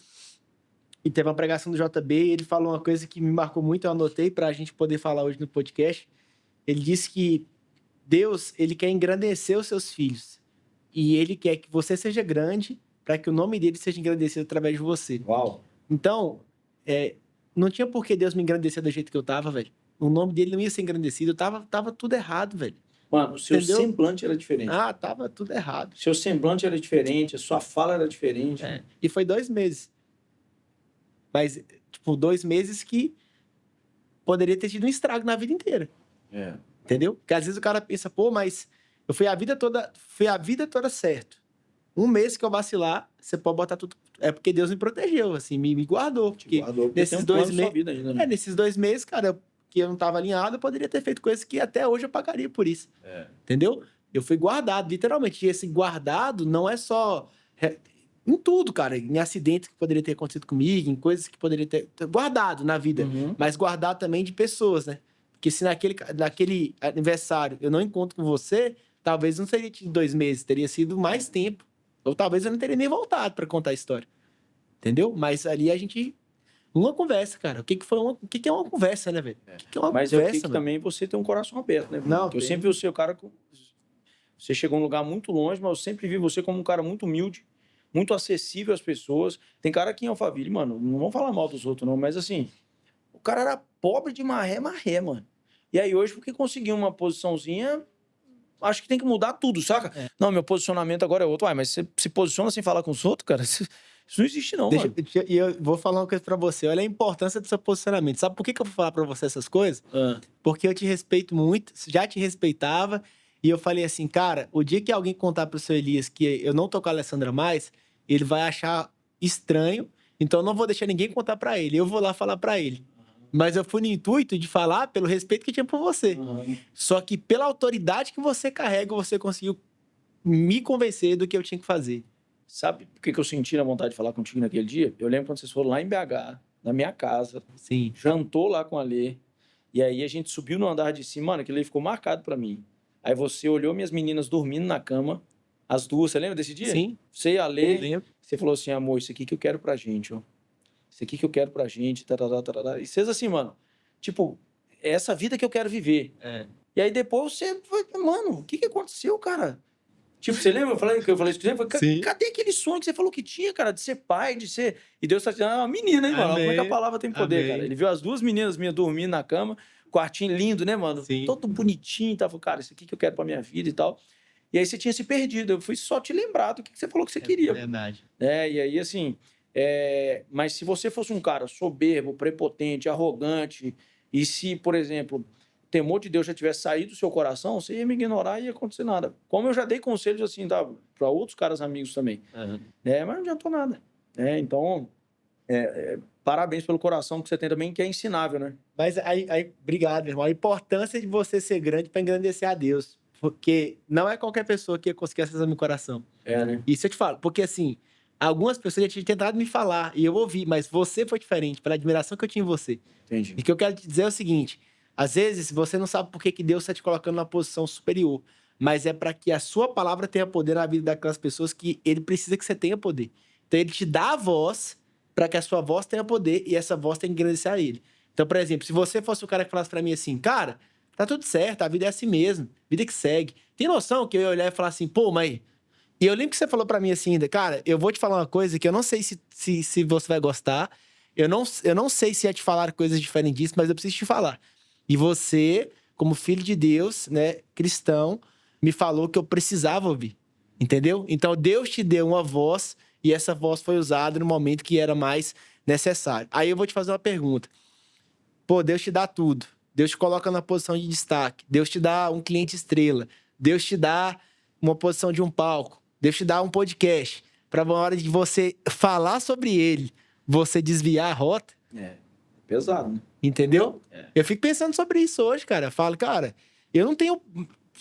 e teve uma pregação do JB e ele falou uma coisa que me marcou muito, eu anotei pra gente poder falar hoje no podcast. Ele disse que Deus, ele quer engrandecer os seus filhos e ele quer que você seja grande para que o nome dele seja engrandecido através de você. Uau! Então, não tinha por que Deus me engrandecer do jeito que eu tava, velho. O nome dele não ia ser engrandecido. Tava tudo errado, velho. Mano, o seu semblante era diferente. Tava tudo errado. Seu semblante era diferente, a sua fala era diferente. E foi 2 meses. Mas, tipo, 2 meses que poderia ter tido um estrago na vida inteira. Entendeu? Porque às vezes o cara pensa, pô, mas eu fui a vida toda certo. 1 mês que eu vacilar, você pode botar tudo... É porque Deus me protegeu, assim, me guardou. Porque nesses 2 meses... Ainda, né? Nesses 2 meses, cara, que eu não tava alinhado, eu poderia ter feito coisas que até hoje eu pagaria por isso. Entendeu? Eu fui guardado, literalmente. E esse guardado não é só... Em tudo, cara. Em acidentes que poderia ter acontecido comigo, em coisas que poderia ter guardado na vida. Mas guardado também de pessoas, né? Porque se naquele aniversário eu não encontro com você, talvez não seria de 2 meses, teria sido mais tempo. Ou talvez eu não teria nem voltado pra contar a história. Entendeu? Mas ali a gente... Uma conversa, cara. O que que é uma conversa, né, velho? O que é uma Mas conversa, é o que também você tem um coração aberto, né? Não, eu sempre vi você, o cara... Você chegou a um lugar muito longe, mas eu sempre vi você como um cara muito humilde, muito acessível às pessoas. Tem cara aqui em Alphaville, mano, não vamos falar mal dos outros, não, mas assim, o cara era pobre de maré, mano. E aí hoje, porque conseguiu uma posiçãozinha, acho que tem que mudar tudo, saca? Não, meu posicionamento agora é outro. Uai, mas você se posiciona sem falar com os outros, cara? Isso não existe, não, mano. E eu vou falar uma coisa pra você. Olha a importância do seu posicionamento. Sabe por que eu vou falar pra você essas coisas? Porque eu te respeito muito, já te respeitava. E eu falei assim, cara, o dia que alguém contar pro seu Elias que eu não tô com a Alessandra mais, ele vai achar estranho. Então eu não vou deixar ninguém contar pra ele. Eu vou lá falar pra ele. Mas eu fui no intuito de falar pelo respeito que tinha por você. Só que pela autoridade que você carrega, você conseguiu me convencer do que eu tinha que fazer. Sabe por que eu senti na vontade de falar contigo naquele dia? Eu lembro quando vocês foram lá em BH, na minha casa. Sim. Jantou lá com a Lê. E aí a gente subiu no andar de cima. Mano, aquilo ali ficou marcado pra mim. Aí você olhou minhas meninas dormindo na cama, as duas. Você lembra desse dia? Sim. Você e a Lê. Lembro. Você falou assim, amor, isso aqui que eu quero pra gente, ó. Isso aqui que eu quero pra gente. Tarará. E vocês assim, mano, tipo, é essa vida que eu quero viver. E aí depois você foi, mano, o que aconteceu, cara? Tipo, você lembra que eu falei isso com você? Cadê aquele sonho que você falou que tinha, cara, de ser pai, de ser... E Deus tá te dando uma menina, hein, mano? Como é que a palavra tem poder, cara? Ele viu as duas meninas minhas dormindo na cama, quartinho lindo, né, mano? Sim. Todo bonitinho, tava, cara, isso aqui que eu quero pra minha vida e tal. E aí você tinha se perdido. Eu fui só te lembrar do que você falou que você queria. Verdade. E aí, assim... Mas se você fosse um cara soberbo, prepotente, arrogante, e se, por exemplo... o temor de Deus já tivesse saído do seu coração, você ia me ignorar e ia acontecer nada. Como eu já dei conselhos assim, tá, para outros caras amigos também. Mas não adiantou nada. Então, parabéns pelo coração que você tem também, que é ensinável, né? Mas aí, obrigado, meu irmão. A importância de você ser grande para engrandecer a Deus. Porque não é qualquer pessoa que ia conseguir acessar meu coração. Né? Isso eu te falo. Porque, assim, algumas pessoas já tinham tentado me falar e eu ouvi, mas você foi diferente, pela admiração que eu tinha em você. Entendi. E o que eu quero te dizer é o seguinte: às vezes você não sabe por que Deus está te colocando numa posição superior, mas é para que a sua palavra tenha poder na vida daquelas pessoas que ele precisa que você tenha poder. Então ele te dá a voz para que a sua voz tenha poder e essa voz tem que engrandecer a ele. Então, por exemplo, se você fosse o cara que falasse para mim assim, cara, tá tudo certo, a vida é assim mesmo, vida que segue. Tem noção que eu ia olhar e falar assim, pô, mas... E eu lembro que você falou para mim assim ainda, cara, eu vou te falar uma coisa que eu não sei se você vai gostar, eu não sei se ia te falar coisas diferentes disso, mas eu preciso te falar. E você, como filho de Deus, né, cristão, me falou que eu precisava ouvir, entendeu? Então, Deus te deu uma voz e essa voz foi usada no momento que era mais necessário. Aí eu vou te fazer uma pergunta. Pô, Deus te dá tudo. Deus te coloca na posição de destaque. Deus te dá um cliente estrela. Deus te dá uma posição de um palco. Deus te dá um podcast. Para na hora de você falar sobre ele, você desviar a rota. Pesado, né? Entendeu? Eu fico pensando sobre isso hoje, cara. Eu falo, cara, eu não tenho...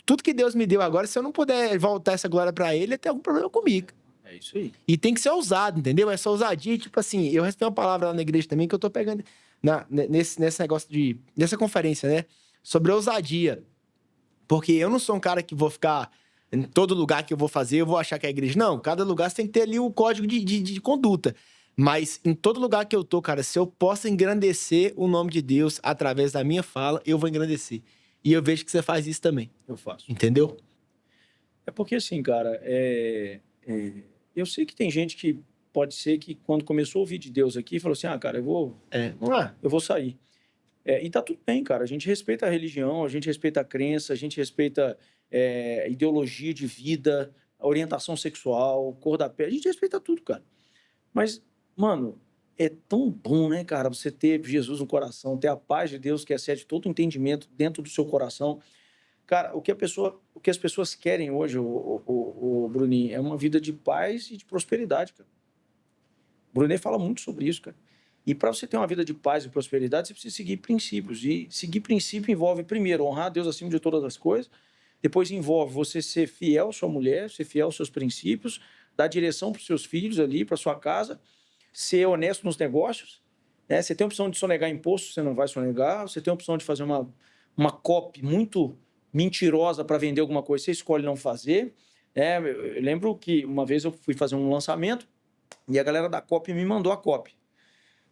Tudo que Deus me deu agora, se eu não puder voltar essa glória pra ele, tem algum problema comigo. É isso aí. E tem que ser ousado, entendeu? Essa ousadia, tipo assim, eu recebi uma palavra lá na igreja também que eu tô pegando nesse negócio nessa conferência, né? Sobre ousadia. Porque eu não sou um cara que vou ficar em todo lugar que eu vou fazer, eu vou achar que é a igreja. Não, cada lugar você tem que ter ali o código de conduta. Mas em todo lugar que eu tô, cara, se eu posso engrandecer o nome de Deus através da minha fala, eu vou engrandecer. E eu vejo que você faz isso também. Eu faço. Entendeu? É porque assim, cara, eu sei que tem gente que pode ser que quando começou a ouvir de Deus aqui, falou assim, cara, eu vou sair. E tá tudo bem, cara. A gente respeita a religião, a gente respeita a crença, a gente respeita ideologia de vida, a orientação sexual, cor da pele. A gente respeita tudo, cara. Mas, mano, é tão bom, né, cara, você ter Jesus no coração, ter a paz de Deus que excede todo o entendimento dentro do seu coração. Cara, o que as pessoas querem hoje, o Bruninho, é uma vida de paz e de prosperidade, cara. O Brunet fala muito sobre isso, cara. E para você ter uma vida de paz e prosperidade, você precisa seguir princípios. E seguir princípio envolve, primeiro, honrar a Deus acima de todas as coisas. Depois envolve você ser fiel à sua mulher, ser fiel aos seus princípios. dar direção para os seus filhos ali, para sua casa, ser honesto nos negócios, né? Você tem a opção de sonegar imposto, você não vai sonegar. Você tem a opção de fazer uma copy muito mentirosa para vender alguma coisa, você escolhe não fazer. Eu lembro que uma vez eu fui fazer um lançamento e a galera da copy me mandou a copy.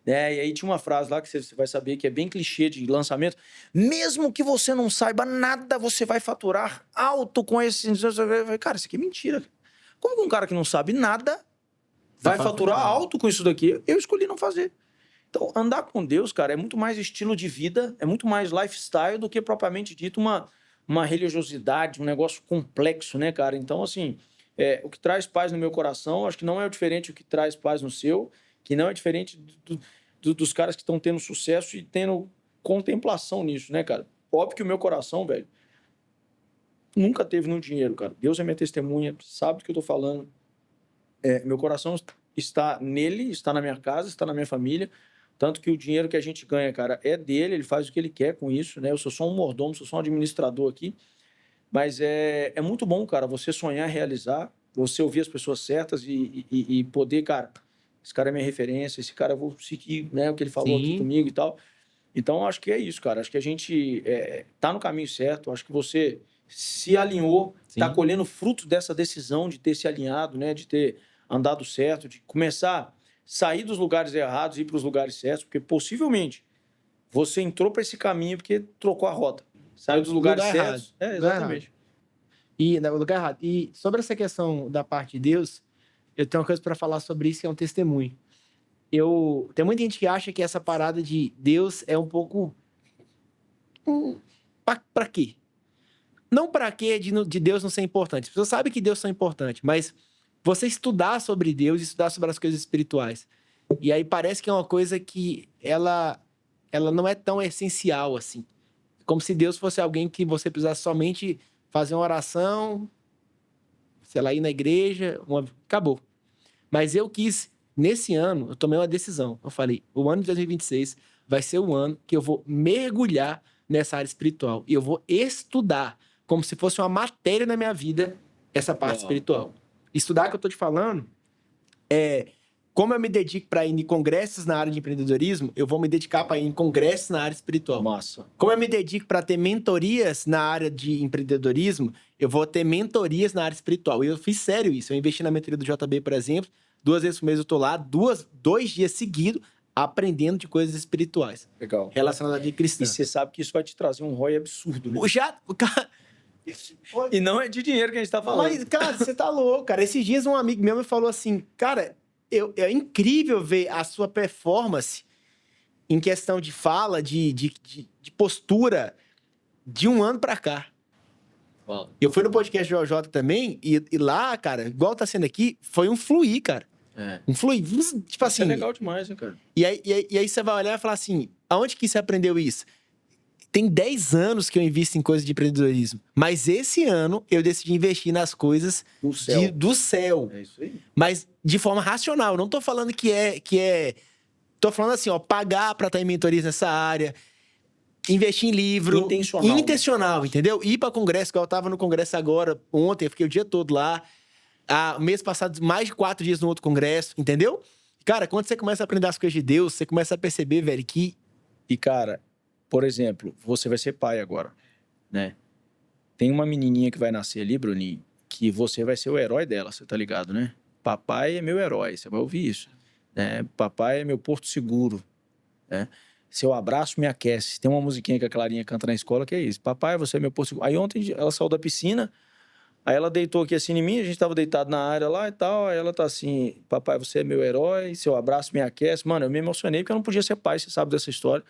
E aí tinha uma frase lá que você vai saber que é bem clichê de lançamento. Mesmo que você não saiba nada, você vai faturar alto com esse... Cara, isso aqui é mentira. Como que um cara que não sabe nada vai faturar alto com isso daqui? Eu escolhi não fazer. Então, andar com Deus, cara, é muito mais estilo de vida, é muito mais lifestyle do que propriamente dito uma religiosidade, um negócio complexo, né, cara? Então, assim, o que traz paz no meu coração, acho que não é diferente do que traz paz no seu, que não é diferente dos caras que estão tendo sucesso e tendo contemplação nisso, né, cara? Óbvio que o meu coração, velho, nunca teve no dinheiro, cara. Deus é minha testemunha, sabe do que eu tô falando. Meu coração está nele, está na minha casa, está na minha família. Tanto que o dinheiro que a gente ganha, cara, é dele, ele faz o que ele quer com isso, né? Eu sou só um mordomo, sou só um administrador aqui. Mas é muito bom, cara, você sonhar, realizar, você ouvir as pessoas certas e poder, cara, esse cara é minha referência, esse cara eu vou seguir, né, o que ele falou aqui comigo e tal. Então, acho que é isso, cara. Acho que a gente tá no caminho certo. Acho que você se alinhou, tá colhendo fruto dessa decisão de ter se alinhado, né, de ter andado certo, de começar a sair dos lugares errados e ir para os lugares certos, porque possivelmente você entrou para esse caminho porque trocou a rota. Saiu dos lugares certos. Exatamente. E no lugar errado. E sobre essa questão da parte de Deus, eu tenho uma coisa para falar sobre isso, que é um testemunho. Tem muita gente que acha que essa parada de Deus é um pouco... Pra quê? Não pra quê de Deus não ser importante. As pessoas sabem que Deus são importantes, mas você estudar sobre Deus, estudar sobre as coisas espirituais. E aí parece que é uma coisa que ela não é tão essencial assim. Como se Deus fosse alguém que você precisasse somente fazer uma oração, sei lá, ir na igreja, acabou. Mas eu quis, nesse ano, eu tomei uma decisão. Eu falei, o ano de 2026 vai ser o ano que eu vou mergulhar nessa área espiritual. E eu vou estudar, como se fosse uma matéria na minha vida, essa parte espiritual. Estudar, que eu tô te falando, como eu me dedico para ir em congressos na área de empreendedorismo, eu vou me dedicar para ir em congressos na área espiritual. Massa. Como eu me dedico para ter mentorias na área de empreendedorismo, eu vou ter mentorias na área espiritual. E eu fiz sério isso. Eu investi na mentoria do JB, por exemplo. 2 vezes por mês eu tô lá, 2 dias seguidos, aprendendo de coisas espirituais. Legal. Relacionadas à vida cristã. E você sabe que isso vai te trazer um ROI absurdo, né? Cara... E não é de dinheiro que a gente tá falando. Mas, cara, você tá louco, cara. Esses dias um amigo meu me falou assim, cara... É incrível ver a sua performance em questão de fala, de postura, de um ano pra cá. Uau. Eu fui no podcast do OJ também, e lá, cara, igual tá sendo aqui, foi um fluir, cara. Um fluir. Tipo assim... Isso é legal demais, né, cara? E aí você vai olhar e falar assim, aonde que você aprendeu isso? Tem 10 anos que eu invisto em coisas de empreendedorismo. Mas esse ano eu decidi investir nas coisas do céu. É isso aí. Mas de forma racional. Eu não tô falando que é... Tô falando assim, ó, pagar pra estar em mentorias nessa área, investir em livro. Intencional, entendeu? Ir pra congresso, que eu tava no congresso agora, ontem, eu fiquei o dia todo lá. Mês passado, mais de 4 dias no outro congresso, entendeu? Cara, quando você começa a aprender as coisas de Deus, você começa a perceber, velho, que... E, cara... Por exemplo, você vai ser pai agora, né? Tem uma menininha que vai nascer ali, Bruninho, que você vai ser o herói dela, você tá ligado, né? Papai é meu herói, você vai ouvir isso. Né? Papai é meu porto seguro, né? Seu abraço me aquece. Tem uma musiquinha que a Clarinha canta na escola que é isso. Papai, você é meu porto seguro. Aí ontem ela saiu da piscina, aí ela deitou aqui assim em mim, a gente tava deitado na área lá e tal, aí ela tá assim, papai, você é meu herói, seu abraço me aquece. Mano, eu me emocionei porque eu não podia ser pai, você sabe dessa história.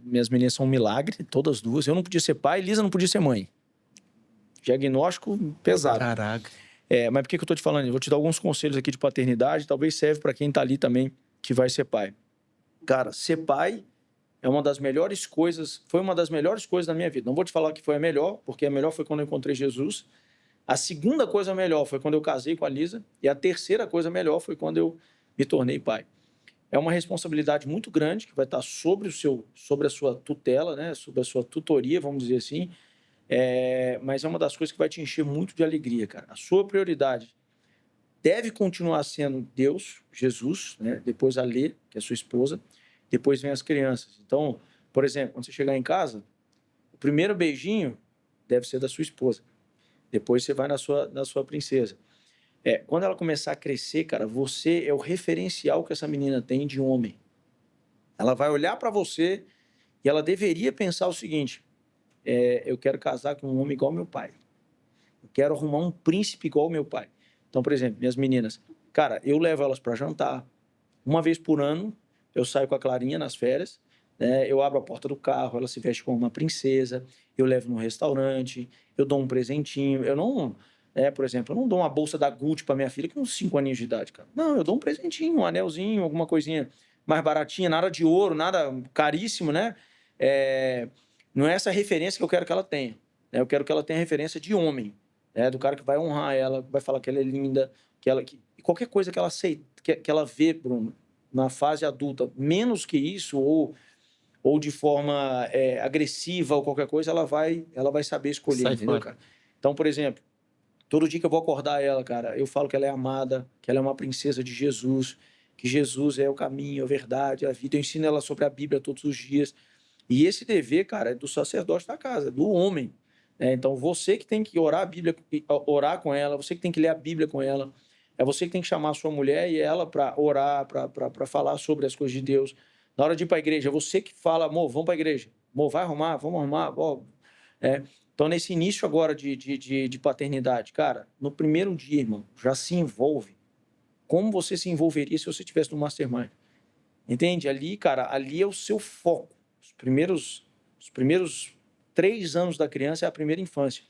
Minhas meninas são um milagre, todas duas. Eu não podia ser pai, Lisa não podia ser mãe. Diagnóstico pesado. Caraca. Mas por que eu tô te falando? Eu vou te dar alguns conselhos aqui de paternidade, talvez serve para quem tá ali também que vai ser pai. Cara, ser pai é uma das melhores coisas, foi uma das melhores coisas da minha vida. Não vou te falar que foi a melhor, porque a melhor foi quando eu encontrei Jesus. A segunda coisa melhor foi quando eu casei com a Lisa. E a terceira coisa melhor foi quando eu me tornei pai. É uma responsabilidade muito grande que vai estar sobre a sua tutela, né? Sobre a sua tutoria, vamos dizer assim. Mas é uma das coisas que vai te encher muito de alegria, cara. A sua prioridade deve continuar sendo Deus, Jesus, né? Depois a Lê, que é sua esposa, depois vem as crianças. Então, por exemplo, quando você chegar em casa, o primeiro beijinho deve ser da sua esposa. Depois você vai na sua princesa. Quando ela começar a crescer, cara, você é o referencial que essa menina tem de homem. Ela vai olhar para você e ela deveria pensar o seguinte: eu quero casar com um homem igual ao meu pai. Eu quero arrumar um príncipe igual ao meu pai. Então, por exemplo, minhas meninas, cara, eu levo elas para jantar. Uma vez por ano, eu saio com a Clarinha nas férias, né? Eu abro a porta do carro, ela se veste como uma princesa, eu levo no restaurante, eu dou um presentinho. Eu não, por exemplo, eu não dou uma bolsa da Gucci para minha filha com uns 5 aninhos de idade, cara. Não, eu dou um presentinho, um anelzinho, alguma coisinha mais baratinha, nada de ouro, nada caríssimo, né? Não é essa referência que eu quero que ela tenha. Né? Eu quero que ela tenha referência de homem, né? Do cara que vai honrar ela, vai falar que ela é linda, e qualquer coisa que ela aceita, que ela vê, Bruno, na fase adulta, menos que isso, ou de forma agressiva ou qualquer coisa, ela vai saber escolher, Sai entendeu, fora. cara? Então, por exemplo, todo dia que eu vou acordar ela, cara, eu falo que ela é amada, que ela é uma princesa de Jesus, que Jesus é o caminho, a verdade, a vida. Eu ensino ela sobre a Bíblia todos os dias. E esse dever, cara, é do sacerdote da casa, do homem. Então, você que tem que orar a Bíblia, orar com ela, você que tem que ler a Bíblia com ela, é você que tem que chamar a sua mulher e ela para orar, para falar sobre as coisas de Deus. Na hora de ir para a igreja, é você que fala: amor, vamos para a igreja. Amor, vai arrumar, vamos arrumar. Então, nesse início agora de paternidade, cara, no primeiro dia, irmão, já se envolve. Como você se envolveria se você estivesse no Mastermind? Entende? Ali, cara, ali é o seu foco. Os primeiros 3 anos da criança é a primeira infância.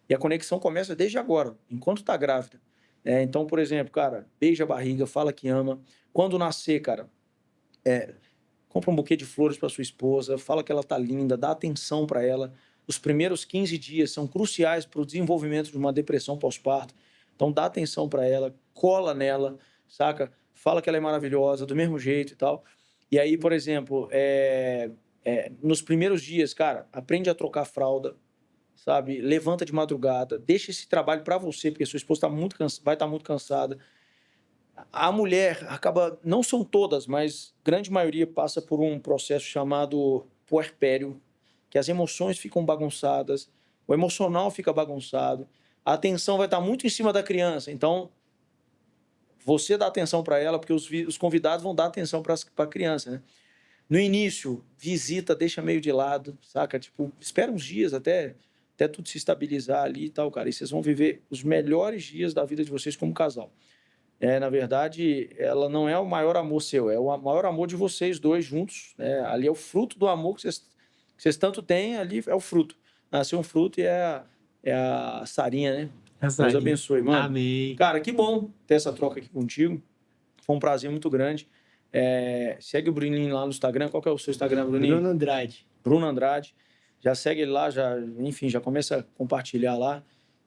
E a conexão começa desde agora, enquanto está grávida. Então, por exemplo, cara, beija a barriga, fala que ama. Quando nascer, cara, compra um buquê de flores para sua esposa, fala que ela tá linda, dá atenção para ela. Os primeiros 15 dias são cruciais para o desenvolvimento de uma depressão pós-parto. Então, dá atenção para ela, cola nela, saca? Fala que ela é maravilhosa, do mesmo jeito e tal. E aí, por exemplo, nos primeiros dias, cara, aprende a trocar fralda, sabe? Levanta de madrugada, deixa esse trabalho para você, porque sua esposa vai estar muito cansada. A mulher acaba, não são todas, mas grande maioria passa por um processo chamado puerpério, que as emoções ficam bagunçadas, o emocional fica bagunçado, a atenção vai estar muito em cima da criança. Então, você dá atenção para ela, porque os convidados vão dar atenção para a criança, né? No início, visita, deixa meio de lado, saca? Tipo, espera uns dias até tudo se estabilizar ali e tal, cara. E vocês vão viver os melhores dias da vida de vocês como casal. Na verdade, ela não é o maior amor seu, é o maior amor de vocês dois juntos. Ali é o fruto do amor que vocês tanto têm, ali é o fruto. Nasceu um fruto e é a Sarinha, né? Deus abençoe, mano. Amém. Cara, que bom ter essa troca aqui contigo. Foi um prazer muito grande. Segue o Bruninho lá no Instagram. Qual que é o seu Instagram, Bruninho? Bruno Andrade. Bruno Andrade. Já segue ele lá, já começa a compartilhar lá.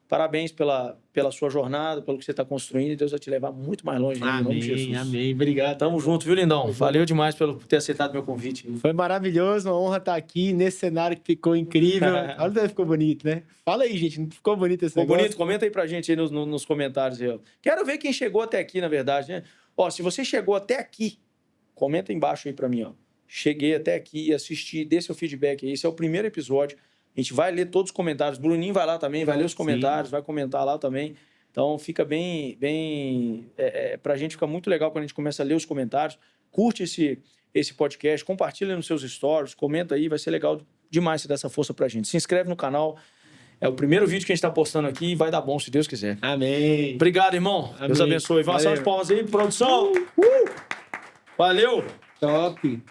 Parabéns pela sua jornada, pelo que você está construindo. E Deus vai te levar muito mais longe. Em nome de Jesus. Amém. Obrigado. Tamo junto, viu, lindão? Valeu demais por ter aceitado meu convite. Foi maravilhoso, uma honra estar aqui nesse cenário que ficou incrível. Olha como ficou bonito, né? Fala aí, gente, não ficou bonito esse negócio? Ficou bonito? Comenta aí pra gente aí nos comentários. Quero ver quem chegou até aqui, na verdade, né? Se você chegou até aqui, comenta aí embaixo aí pra mim, ó. Cheguei até aqui, assisti, dê seu feedback aí. Esse é o primeiro episódio. A gente vai ler todos os comentários. Bruninho vai lá também, vai ler os comentários, vai comentar lá também. Então, fica bem... pra gente fica muito legal quando a gente começa a ler os comentários. Curte esse podcast, compartilha nos seus stories, comenta aí, vai ser legal demais você dar essa força pra gente. Se inscreve no canal. É o primeiro vídeo que a gente tá postando aqui e vai dar bom, se Deus quiser. Amém. Obrigado, irmão. Amém. Deus abençoe. Vamos salvar as palmas aí, produção. Valeu! Top.